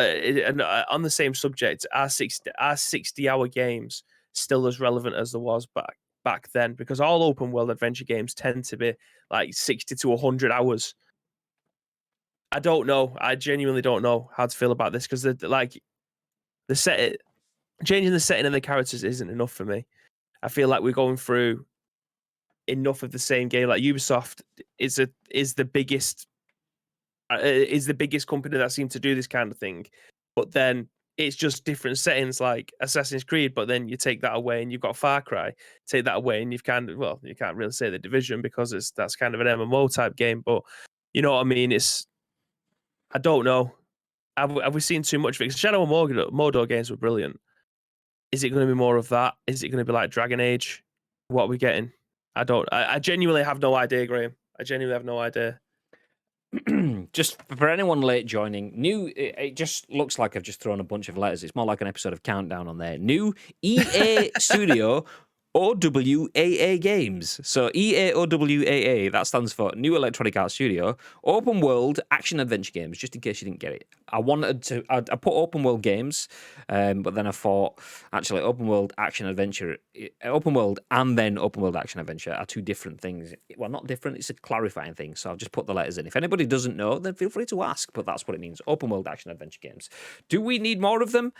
on the same subject. Are 60-hour games still as relevant as there was back then? Because all open world adventure games tend to be like 60 to 100 hours. I don't know. I genuinely don't know how to feel about this, because changing the setting and the characters isn't enough for me. I feel like we're going through enough of the same game. Like, Ubisoft is the biggest company that seems to do this kind of thing, but then it's just different settings, like Assassin's Creed, but then you take that away and you've got Far Cry. Take that away and you can't really say The Division, because that's kind of an MMO type game. But you know what I mean? I don't know. Have we seen too much of it? Shadow of Mordor games were brilliant. Is it going to be more of that? Is it going to be like Dragon Age? What are we getting? I genuinely have no idea, Graham. I genuinely have no idea. Just for anyone late joining, it just looks like I've just thrown a bunch of letters. It's more like an episode of Countdown on there. New EA Studio OWAA Games. So EAOWAA, that stands for New Electronic Arts Studio. Open World Action Adventure Games, just in case you didn't get it. I put Open World Games, but then I thought, actually, Open World Action Adventure, Open World and then Open World Action Adventure are two different things. Well, not different, it's a clarifying thing, so I've just put the letters in. If anybody doesn't know, then feel free to ask, but that's what it means. Open World Action Adventure Games. Do we need more of them?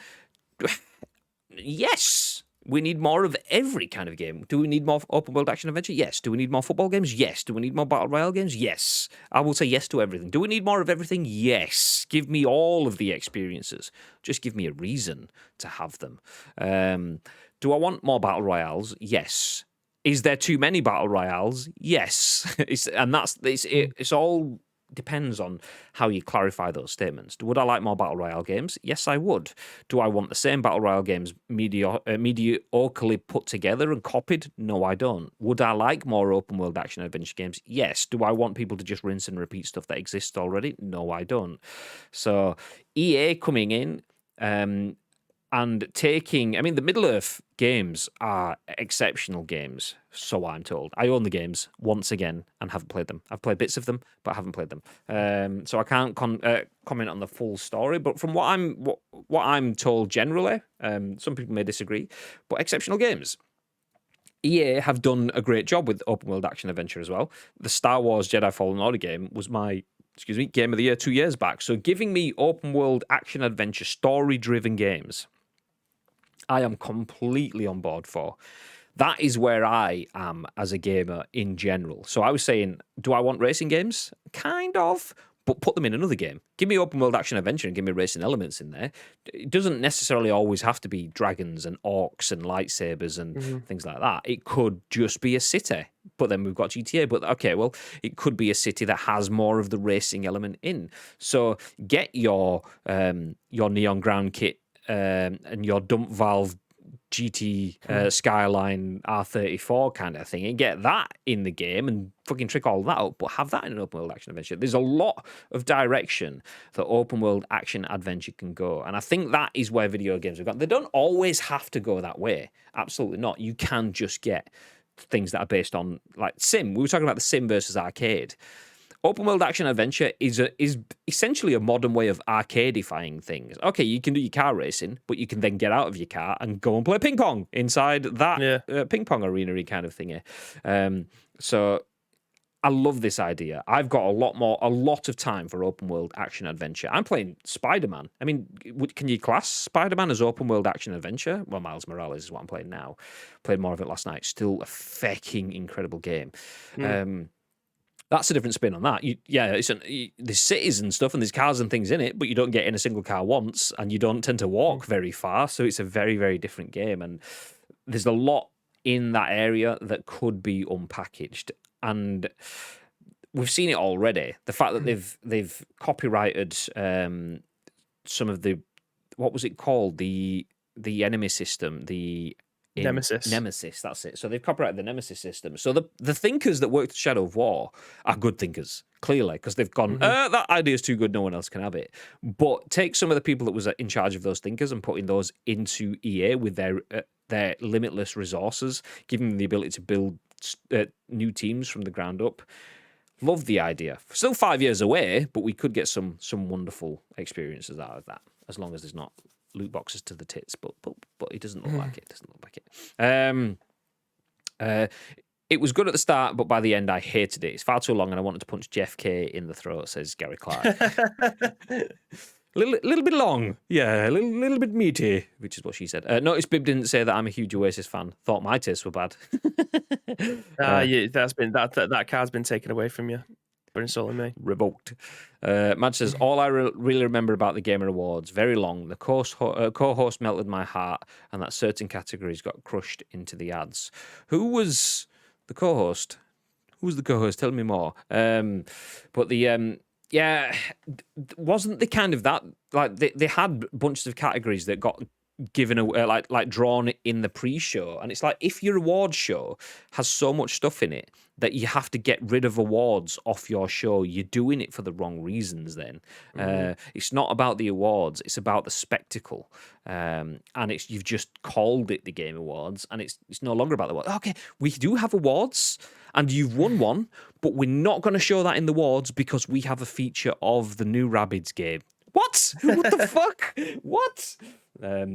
Yes. We need more of every kind of game. Do we need more open world action adventure? Yes. Do we need more football games? Yes. Do we need more battle royale games? Yes. I will say yes to everything. Do we need more of everything? Yes. Give me all of the experiences. Just give me a reason to have them. Do I want more battle royales? Yes. Is there too many battle royales? Yes. It's all depends on how you clarify those statements. Would I like more battle royale games? Yes, I would. Do I want the same battle royale games mediocrely put together and copied? No, I don't. Would I like more open world action adventure games? Yes. Do I want people to just rinse and repeat stuff that exists already? No, I don't. So EA coming in and taking, I mean, the Middle-earth games are exceptional games, so I'm told. I own the games once again and haven't played them. I've played bits of them, but I haven't played them. So I can't comment on the full story. But from what I'm told generally, some people may disagree, but exceptional games. EA have done a great job with open world action adventure as well. The Star Wars Jedi Fallen Order game was my game of the year 2 years back. So giving me open world action adventure story driven games, I am completely on board for. That is where I am as a gamer in general. So I was saying, do I want racing games? Kind of, but put them in another game. Give me open world action adventure and give me racing elements in there. It doesn't necessarily always have to be dragons and orcs and lightsabers and things like that. It could just be a city. But then we've got GTA. But okay, well, it could be a city that has more of the racing element in. So get your neon ground kit and your dump valve GT Skyline R34 kind of thing and get that in the game and fucking trick all that up, but have that in an open world action adventure. There's a lot of direction that open world action adventure can go. And I think that is where video games have gone. They don't always have to go that way. Absolutely not. You can just get things that are based on like Sim. We were talking about the Sim versus arcade. Open world action adventure is essentially a modern way of arcadifying things. Okay, you can do your car racing, but you can then get out of your car and go and play ping pong inside that ping pong arena-y kind of thingy. So I love this idea. I've got a lot of time for open world action adventure. I'm playing Spider-Man. I mean, can you class Spider-Man as open world action adventure? Well, Miles Morales is what I'm playing now. Played more of it last night. Still a fucking incredible game. That's a different spin on that. There's cities and stuff and there's cars and things in it, but you don't get in a single car once and you don't tend to walk very far. So it's a very, very different game. And there's a lot in that area that could be unpackaged. And we've seen it already. The fact that they've copyrighted some of the, what was it called? The enemy system, Nemesis, that's it. So they've copyrighted the Nemesis system. So the thinkers that worked at Shadow of War are good thinkers, clearly, because they've gone, that idea is too good, no one else can have it. But take some of the people that was in charge of those thinkers and putting those into EA with their limitless resources, giving them the ability to build new teams from the ground up. Love the idea. Still 5 years away, but we could get some wonderful experiences out of that, as long as there's not loot boxes to the tits, but it doesn't look like it. It was good at the start, but by the end I hated it. It's far too long and I wanted to punch Jeff K in the throat, says Gary Clark. little bit long. Yeah, a little bit meaty, which is what she said. Notice Bib didn't say that I'm a huge Oasis fan. Thought my tastes were bad. That card's been taken away from you. For insulting me. Revoked. Madge says, all I really remember about the Gamer Awards, very long. The co-host melted my heart, and that certain categories got crushed into the ads. Who was the co-host? Who was the co-host? Tell me more. But the wasn't the kind of that, like they had bunches of categories that got given away, like drawn in the pre-show, and it's like if your award show has so much stuff in it that you have to get rid of awards off your show, you're doing it for the wrong reasons. Then it's not about the awards; it's about the spectacle, and you've just called it the Game Awards, and it's no longer about the awards. Okay, we do have awards, and you've won one, but we're not going to show that in the awards because we have a feature of the new Rabbids game. What? What the fuck? What?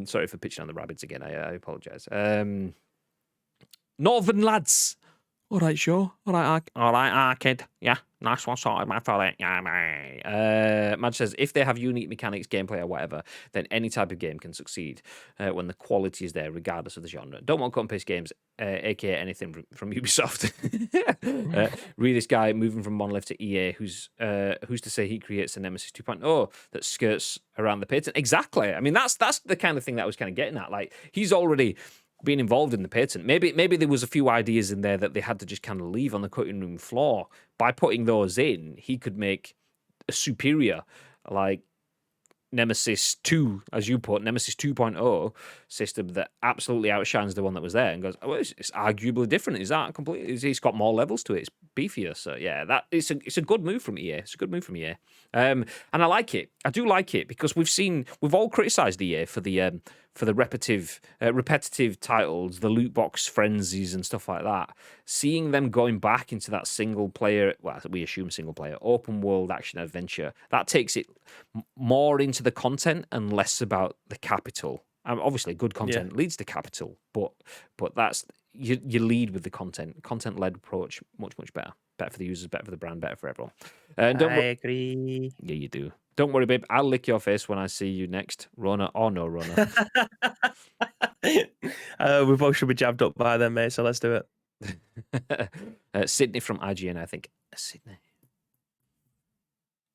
Sorry for pitching on the Rabbids again. I apologise. Northern Lads. All right, sure. All right, kid. Yeah, nice one sorted, my fella. Yeah, mate. Madge says, if they have unique mechanics, gameplay, or whatever, then any type of game can succeed when the quality is there, regardless of the genre. Don't want cut-and-paste games, aka anything from Ubisoft. Read this guy moving from Monolith to EA, who's to say he creates a Nemesis 2.0 that skirts around the patent? Exactly. I mean, that's the kind of thing that I was kind of getting at. Like, he's already being involved in the patent. Maybe there was a few ideas in there that they had to just kind of leave on the cutting room floor. By putting those in, he could make a superior, like, Nemesis 2, as you put, Nemesis 2.0 system that absolutely outshines the one that was there and goes, oh, it's arguably different. Is that completely? It's got more levels to it. It's beefier. So yeah, it's a good move from EA. It's a good move from EA. And I like it. I do like it because we've all criticised EA for the repetitive titles, the loot box frenzies and stuff like that. Seeing them going back into that single player, well, we assume single player, open world action adventure, that takes it more into the content and less about the capital. Obviously, good content leads to capital, but that's you lead with the content led approach, much better for the users, better for the brand, better for everyone. And I agree. Yeah, you do. Don't worry, babe. I'll lick your face when I see you next, Rona or no Rona. We both should be jabbed up by then, mate. So let's do it. Sydney from IGN, I think. Sydney.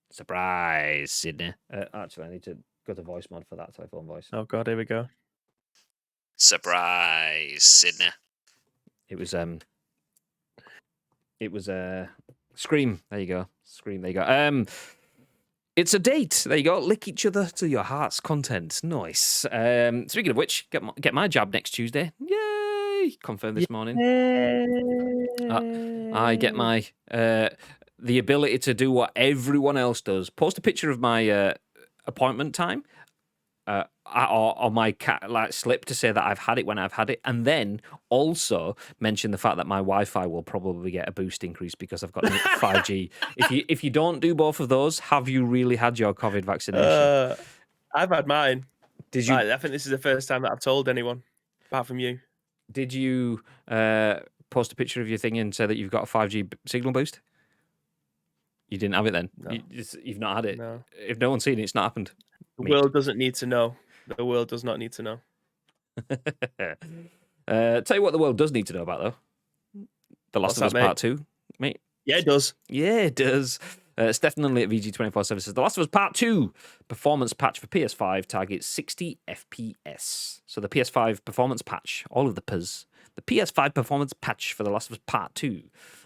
Surprise, Sydney. Actually, I need to go to voice mod for that telephone voice. Oh God, here we go. Surprise, Sydney. It was Scream. There you go. Scream. There you go. It's a date. There you go. Lick each other to your heart's content. Nice. Speaking of which, get my jab next Tuesday. Yay! Confirmed this morning. I get my the ability to do what everyone else does. Post a picture of my appointment time, or my slip to say that I've had it when I've had it, and then also mention the fact that my Wi-Fi will probably get a boost increase because I've got 5G. If you don't do both of those, have you really had your COVID vaccination? I've had mine. Did you? I think this is the first time that I've told anyone, apart from you. Did you post a picture of your thing and say that you've got a 5G signal boost? You didn't have it then? No. You've not had it? No. If no one's seen it, it's not happened. The world doesn't need to know. The world does not need to know. Tell you what the world does need to know about, though. The Last of Us Part 2, mate. Yeah, it does. Yeah, it does. Stephany at VG247 says, The Last of Us Part 2 performance patch for PS5 targets 60 FPS. So the PS5 performance patch, all of the Ps. The PS5 performance patch for The Last of Us Part 2.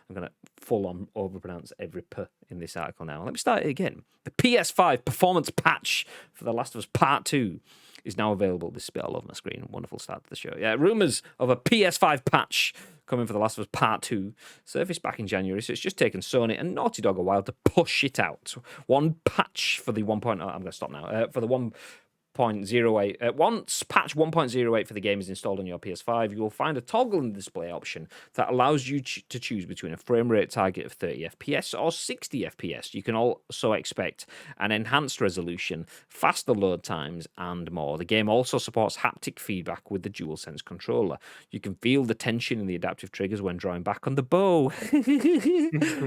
I'm going to full-on overpronounce every P in this article now. Let me start it again. The PS5 performance patch for The Last of Us Part 2 is now available. This is a bit all over my screen. Wonderful start to the show. Yeah, rumours of a PS5 patch coming for The Last of Us Part 2 surfaced back in January, so it's just taken Sony and Naughty Dog a while to push it out. One patch for the 1.0... I'm going to stop now. For the 1.08... once patch 1.08 for the game is installed on your PS5, you will find a toggle in the display option that allows you to choose between a frame rate target of 30 FPS or 60 FPS. You can also expect an enhanced resolution, faster load times, and more. The game also supports haptic feedback with the DualSense controller. You can feel the tension in the adaptive triggers when drawing back on the bow.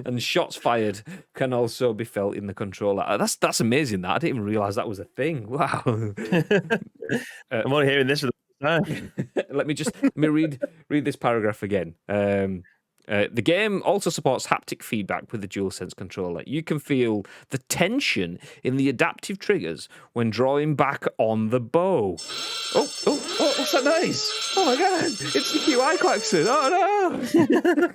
And shots fired can also be felt in the controller. That's amazing. That I didn't even realize that was a thing. Wow. I'm only hearing this for the first time. Let me read this paragraph again. The game also supports haptic feedback with the DualSense controller. You can feel the tension in the adaptive triggers when drawing back on the bow. Oh, what's that noise? Oh my god, it's the QI Quackson. Oh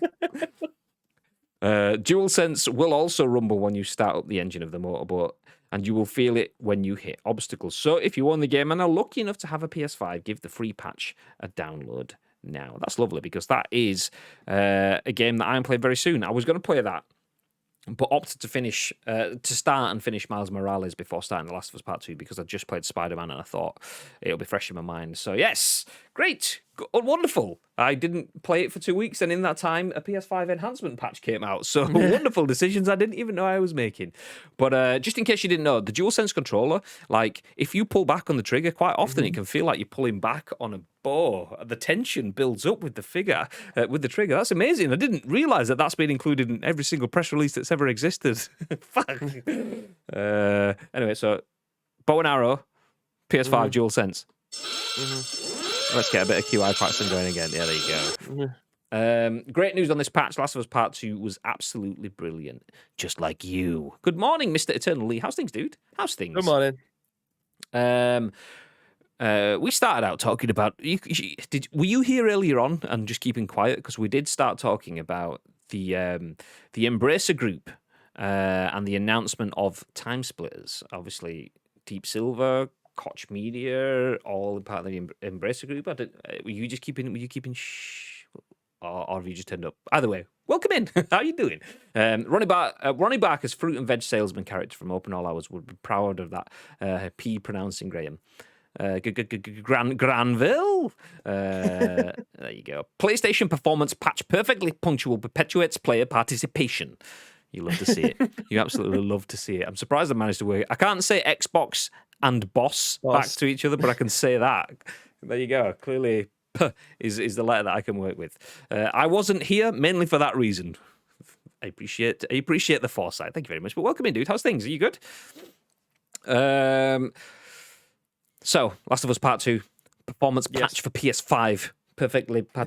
no. DualSense will also rumble when you start up the engine of the motorboat, and you will feel it when you hit obstacles. So if you own the game and are lucky enough to have a PS5, give the free patch a download now. That's lovely, because that is a game that I'm playing very soon. I was going to play that, but opted to start and finish Miles Morales before starting The Last of Us Part 2, because I just played Spider-Man and I thought it'll be fresh in my mind. So yes, great Wonderful. I didn't play it for 2 weeks, and in that time, a PS5 enhancement patch came out. So wonderful decisions I didn't even know I was making. But just in case you didn't know, the DualSense controller, like if you pull back on the trigger, quite often it can feel like you're pulling back on a bow. The tension builds up with the figure, with the trigger. That's amazing. I didn't realize that that's been included in every single press release that's ever existed. Fuck. Anyway, so bow and arrow, PS5 DualSense. Let's get a bit of QI practicing going again. Yeah, there you go. Great news on this patch. Last of Us Part 2 was absolutely brilliant. Just like you. Good morning, Mr. Eternal Lee. How's things, dude? How's things? Good morning. We started out talking about... were you here earlier on and just keeping quiet? Because we did start talking about the Embracer Group and the announcement of TimeSplitters. Obviously, Deep Silver... Koch Media, all part of the Embracer Group. Were you keeping shh? Or have you just turned up? Either way, welcome in. How are you doing? Ronnie Barker's fruit and veg salesman character from Open All Hours would be proud of that P pronouncing, Graham. Granville. There you go. PlayStation Performance Patch perfectly punctual perpetuates player participation. You love to see it. You absolutely love to see it. I'm surprised I managed to work. I can't say Xbox and boss back to each other, but I can say that. There you go. Clearly, P is the letter that I can work with. I wasn't here mainly for that reason. I appreciate the foresight. Thank you very much. But welcome in, dude. How's things? Are you good? So, Last of Us Part 2, performance patch for PS5. Perfectly pick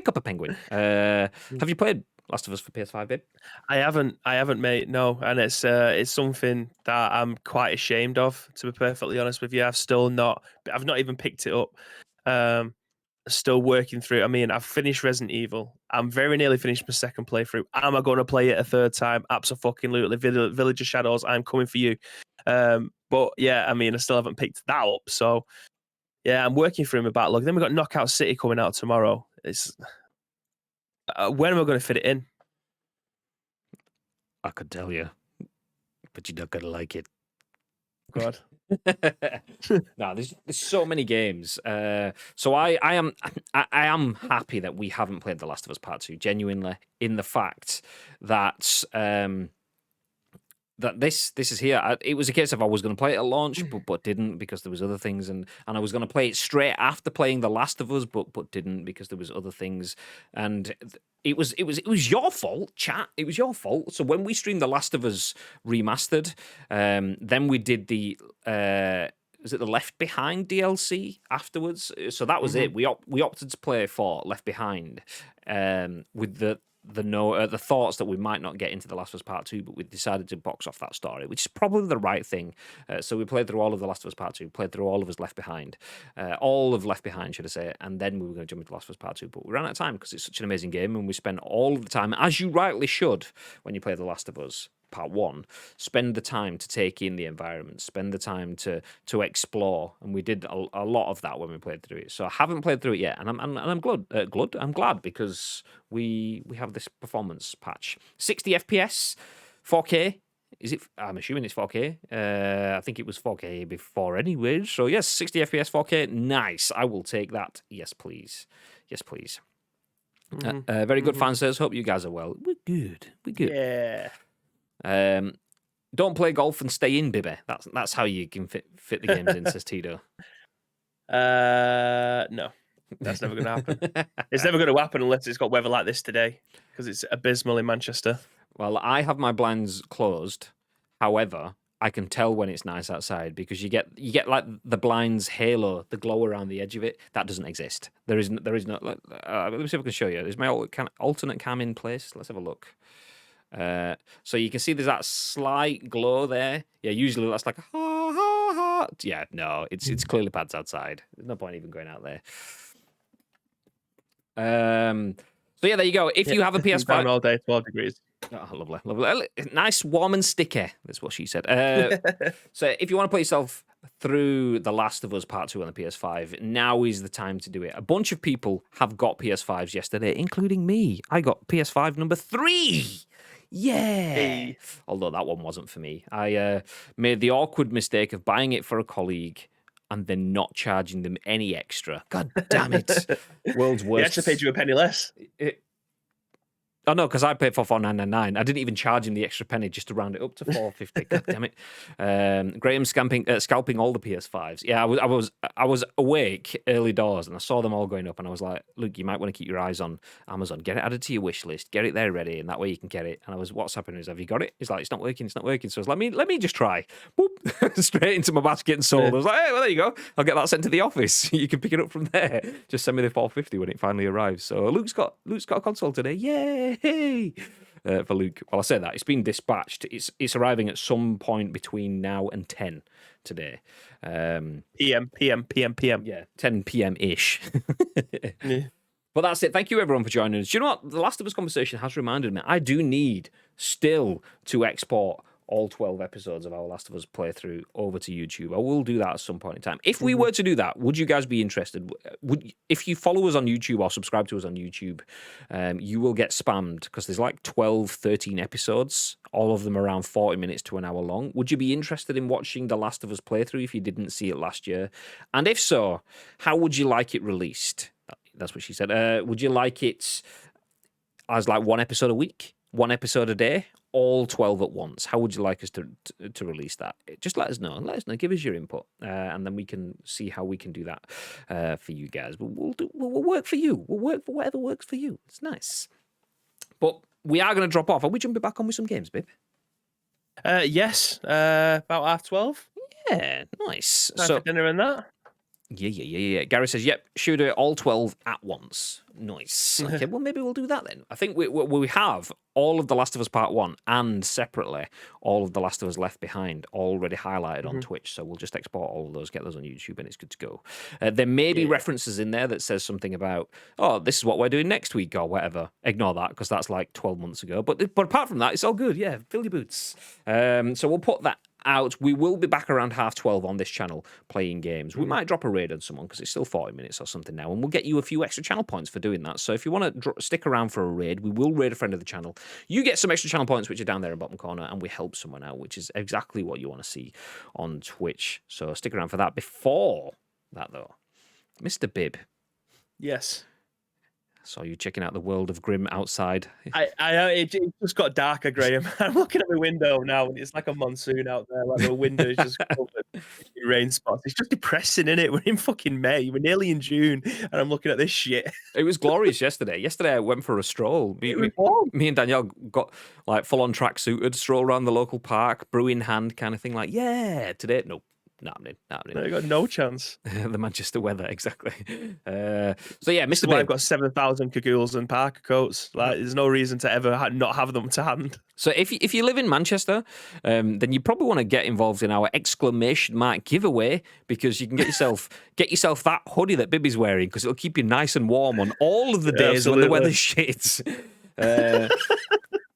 up a penguin. Have you played Last of Us for PS5, babe? I haven't, mate. No, and it's something that I'm quite ashamed of, to be perfectly honest with you. I've not even picked it up. Still working through. I mean, I've finished Resident Evil. I'm very nearly finished my second playthrough. Am I going to play it a third time? Absolutely. Village of Shadows, I'm coming for you. But yeah, I mean, I still haven't picked that up. So yeah, I'm working through my backlog. Then we've got Knockout City coming out tomorrow. It's when am I going to fit it in? I could tell you, but you're not going to like it. God. No, there's so many games. So I am happy that we haven't played The Last of Us Part 2, genuinely, in the fact that that this is here. It was a case of I was going to play it at launch, but didn't because there was other things, and I was going to play it straight after playing The Last of Us, but didn't because there was other things, and it was your fault, chat. It was your fault. So when we streamed The Last of Us remastered, then we did the was it the Left Behind DLC afterwards? So that was it. We opted to play for Left Behind, with the thoughts that we might not get into The Last of Us Part 2, but we decided to box off that story, which is probably the right thing. So we played through all of The Last of Us Part 2, played through all of us Left Behind, all of Left Behind, should I say, and then we were going to jump into Last of Us Part 2, but we ran out of time because it's such an amazing game, and we spent all of the time, as you rightly should when you play The Last of Us Part 1, spend the time to take in the environment, spend the time to explore, and we did a lot of that when we played through it. So I haven't played through it yet, and I'm glad because we have this performance patch, 60 FPS, 4K. Is it? I'm assuming it's 4K. I think it was 4K before anyway. So yes, 60 FPS, 4K. Nice. I will take that. Yes, please. Yes, please. Very good fan says. Hope you guys are well. We're good. Yeah. Don't play golf and stay in, Bibby. That's how you can fit the games in, says Tito. No, that's never going to happen. It's never going to happen unless it's got weather like this today, because it's abysmal in Manchester. Well, I have my blinds closed. However, I can tell when it's nice outside because you get like the blinds halo, the glow around the edge of it. That doesn't exist. There is no. Let me see if I can show you. Is my alternate cam in place? Let's have a look. So you can see there's that slight glow there. Yeah, usually that's like a ha ha ha. Yeah, no, it's clearly pads outside. There's no point even going out there. So yeah, there you go. If you have a PS5, down all day, 12 degrees. Oh, lovely. Nice, warm and sticky. That's what she said. So if you want to put yourself through The Last of Us Part 2 on the PS5, now is the time to do it. A bunch of people have got PS5s yesterday, including me. I got PS5 number 3. Yeah. Hey. Although that one wasn't for me. I made the awkward mistake of buying it for a colleague and then not charging them any extra. God damn it. World's worst. They actually paid you a penny less. Oh no, because I paid for $4.99. I didn't even charge him the extra penny just to round it up to $4.50. God damn it! Graham scalping all the PS5s. Yeah, I was awake early doors and I saw them all going up, and I was like, "Luke, you might want to keep your eyes on Amazon. Get it added to your wish list. Get it there ready, and that way you can get it." And I was, "What's happening? Have you got it?" He's like, "It's not working. It's not working." So I was like, "Let me just try." Boop, straight into my basket and sold. I was like, "Hey, well there you go. I'll get that sent to the office. You can pick it up from there. Just send me the $4.50 when it finally arrives." So Luke's got a console today. Yay! For Luke. Well, I say that it's been dispatched. It's arriving at some point between now and 10 today. PM. Yeah, 10 p.m. ish. But that's it. Thank you everyone for joining us. Do you know what? The Last of Us conversation has reminded me. I do need still to export all 12 episodes of our Last of Us playthrough over to YouTube. I will do that at some point in time. If we were to do that, would you guys be interested? If you follow us on YouTube or subscribe to us on YouTube, you will get spammed because there's like 12, 13 episodes, all of them around 40 minutes to an hour long. Would you be interested in watching The Last of Us playthrough if you didn't see it last year? And if so, how would you like it released? That's what she said. Would you like it as like one episode a week, one episode a day, all 12 at once? How would you like us to release that? Just let us know. Give us your input, and then we can see how we can do that for you guys. But we'll work for you. We'll work for whatever works for you. It's nice. But we are going to drop off. Are we jumping back on with some games, babe? Yes. About 12:30. Yeah, nice. Time for dinner and that. Yeah. Gary says, yep, should we do it all 12 at once? Nice. Okay, well, maybe we'll do that then. I think we have all of The Last of Us Part 1 and separately all of The Last of Us Left Behind already highlighted on Twitch, so we'll just export all of those, get those on YouTube, and it's good to go. There may be references in there that says something about, oh, this is what we're doing next week or whatever. Ignore that, because that's like 12 months ago. But apart from that, it's all good. Yeah, fill your boots. So we'll put that out. We will be back around 12:30 on this channel playing games. We might drop a raid on someone because it's still 40 minutes or something now, and we'll get you a few extra channel points for doing that. So if you want to stick around for a raid, we will raid a friend of the channel. You get some extra channel points, which are down there in the bottom corner, and we help someone out, which is exactly what you want to see on Twitch. So stick around for that. Before that, though, Mr. Bibb. Yes. Saw you checking out the world of Grim outside. It just got darker, Graham. I'm looking at the window now, and it's like a monsoon out there. Like the window is just covered in rain spots. It's just depressing, isn't it? We're in fucking May. We're nearly in June, and I'm looking at this shit. It was glorious yesterday. Yesterday I went for a stroll. Me and Danielle got like full on track suited, stroll around the local park, brew in hand kind of thing. Like, yeah, today, nope. Not happening. I got no chance. The Manchester weather, exactly. So yeah, Mr. Bibb. I've got 7,000 cagoules and parka coats. Like, there's no reason to ever not have them to hand. So if you live in Manchester, then you probably want to get involved in our exclamation mark giveaway, because you can get yourself that hoodie that Bibby's wearing, because it'll keep you nice and warm on all of the days when the weather's shit.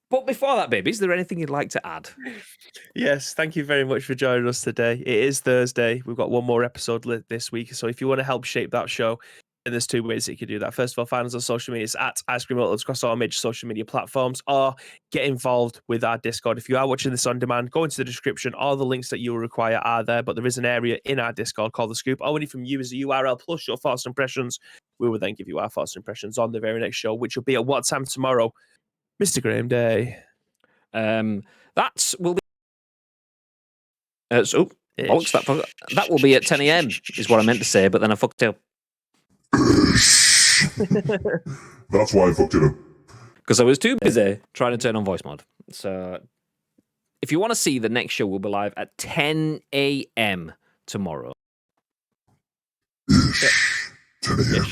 But before that, baby, is there anything you'd like to add? Yes, thank you very much for joining us today. It is Thursday. We've got one more episode this week. So if you want to help shape that show, then there's two ways that you can do that. First of all, find us on social media. It's at Ice Cream Outlets across all major social media platforms, or get involved with our Discord. If you are watching this on demand, go into the description. All the links that you will require are there, but there is an area in our Discord called The Scoop. All we need from you is the URL plus your thoughts and impressions. We will then give you our thoughts and impressions on the very next show, which will be at what time tomorrow? Mr. Graham Day. That will be. That will be at 10 a.m. is what I meant to say, but then I fucked up. That's why I fucked it up. Because I was too busy trying to turn on voice mod. So if you want to see, the next show will be live at 10 a.m. tomorrow. 10 a.m.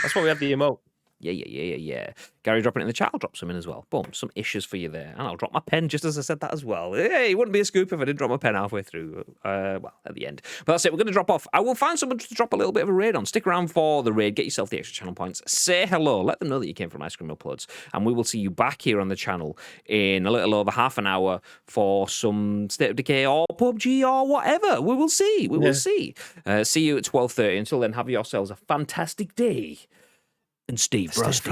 That's why we have the emote. Yeah. Gary dropping it in the chat. I'll drop some in as well. Boom, some issues for you there. And I'll drop my pen just as I said that as well. Hey, it wouldn't be a scoop if I didn't drop my pen halfway through. Well, at the end. But that's it. We're going to drop off. I will find someone to drop a little bit of a raid on. Stick around for the raid. Get yourself the extra channel points. Say hello. Let them know that you came from Ice Cream Uploads. And we will see you back here on the channel in a little over half an hour for some State of Decay or PUBG or whatever. We will see. We will see. See you at 12:30. Until then, have yourselves a fantastic day. And Steve Frosty.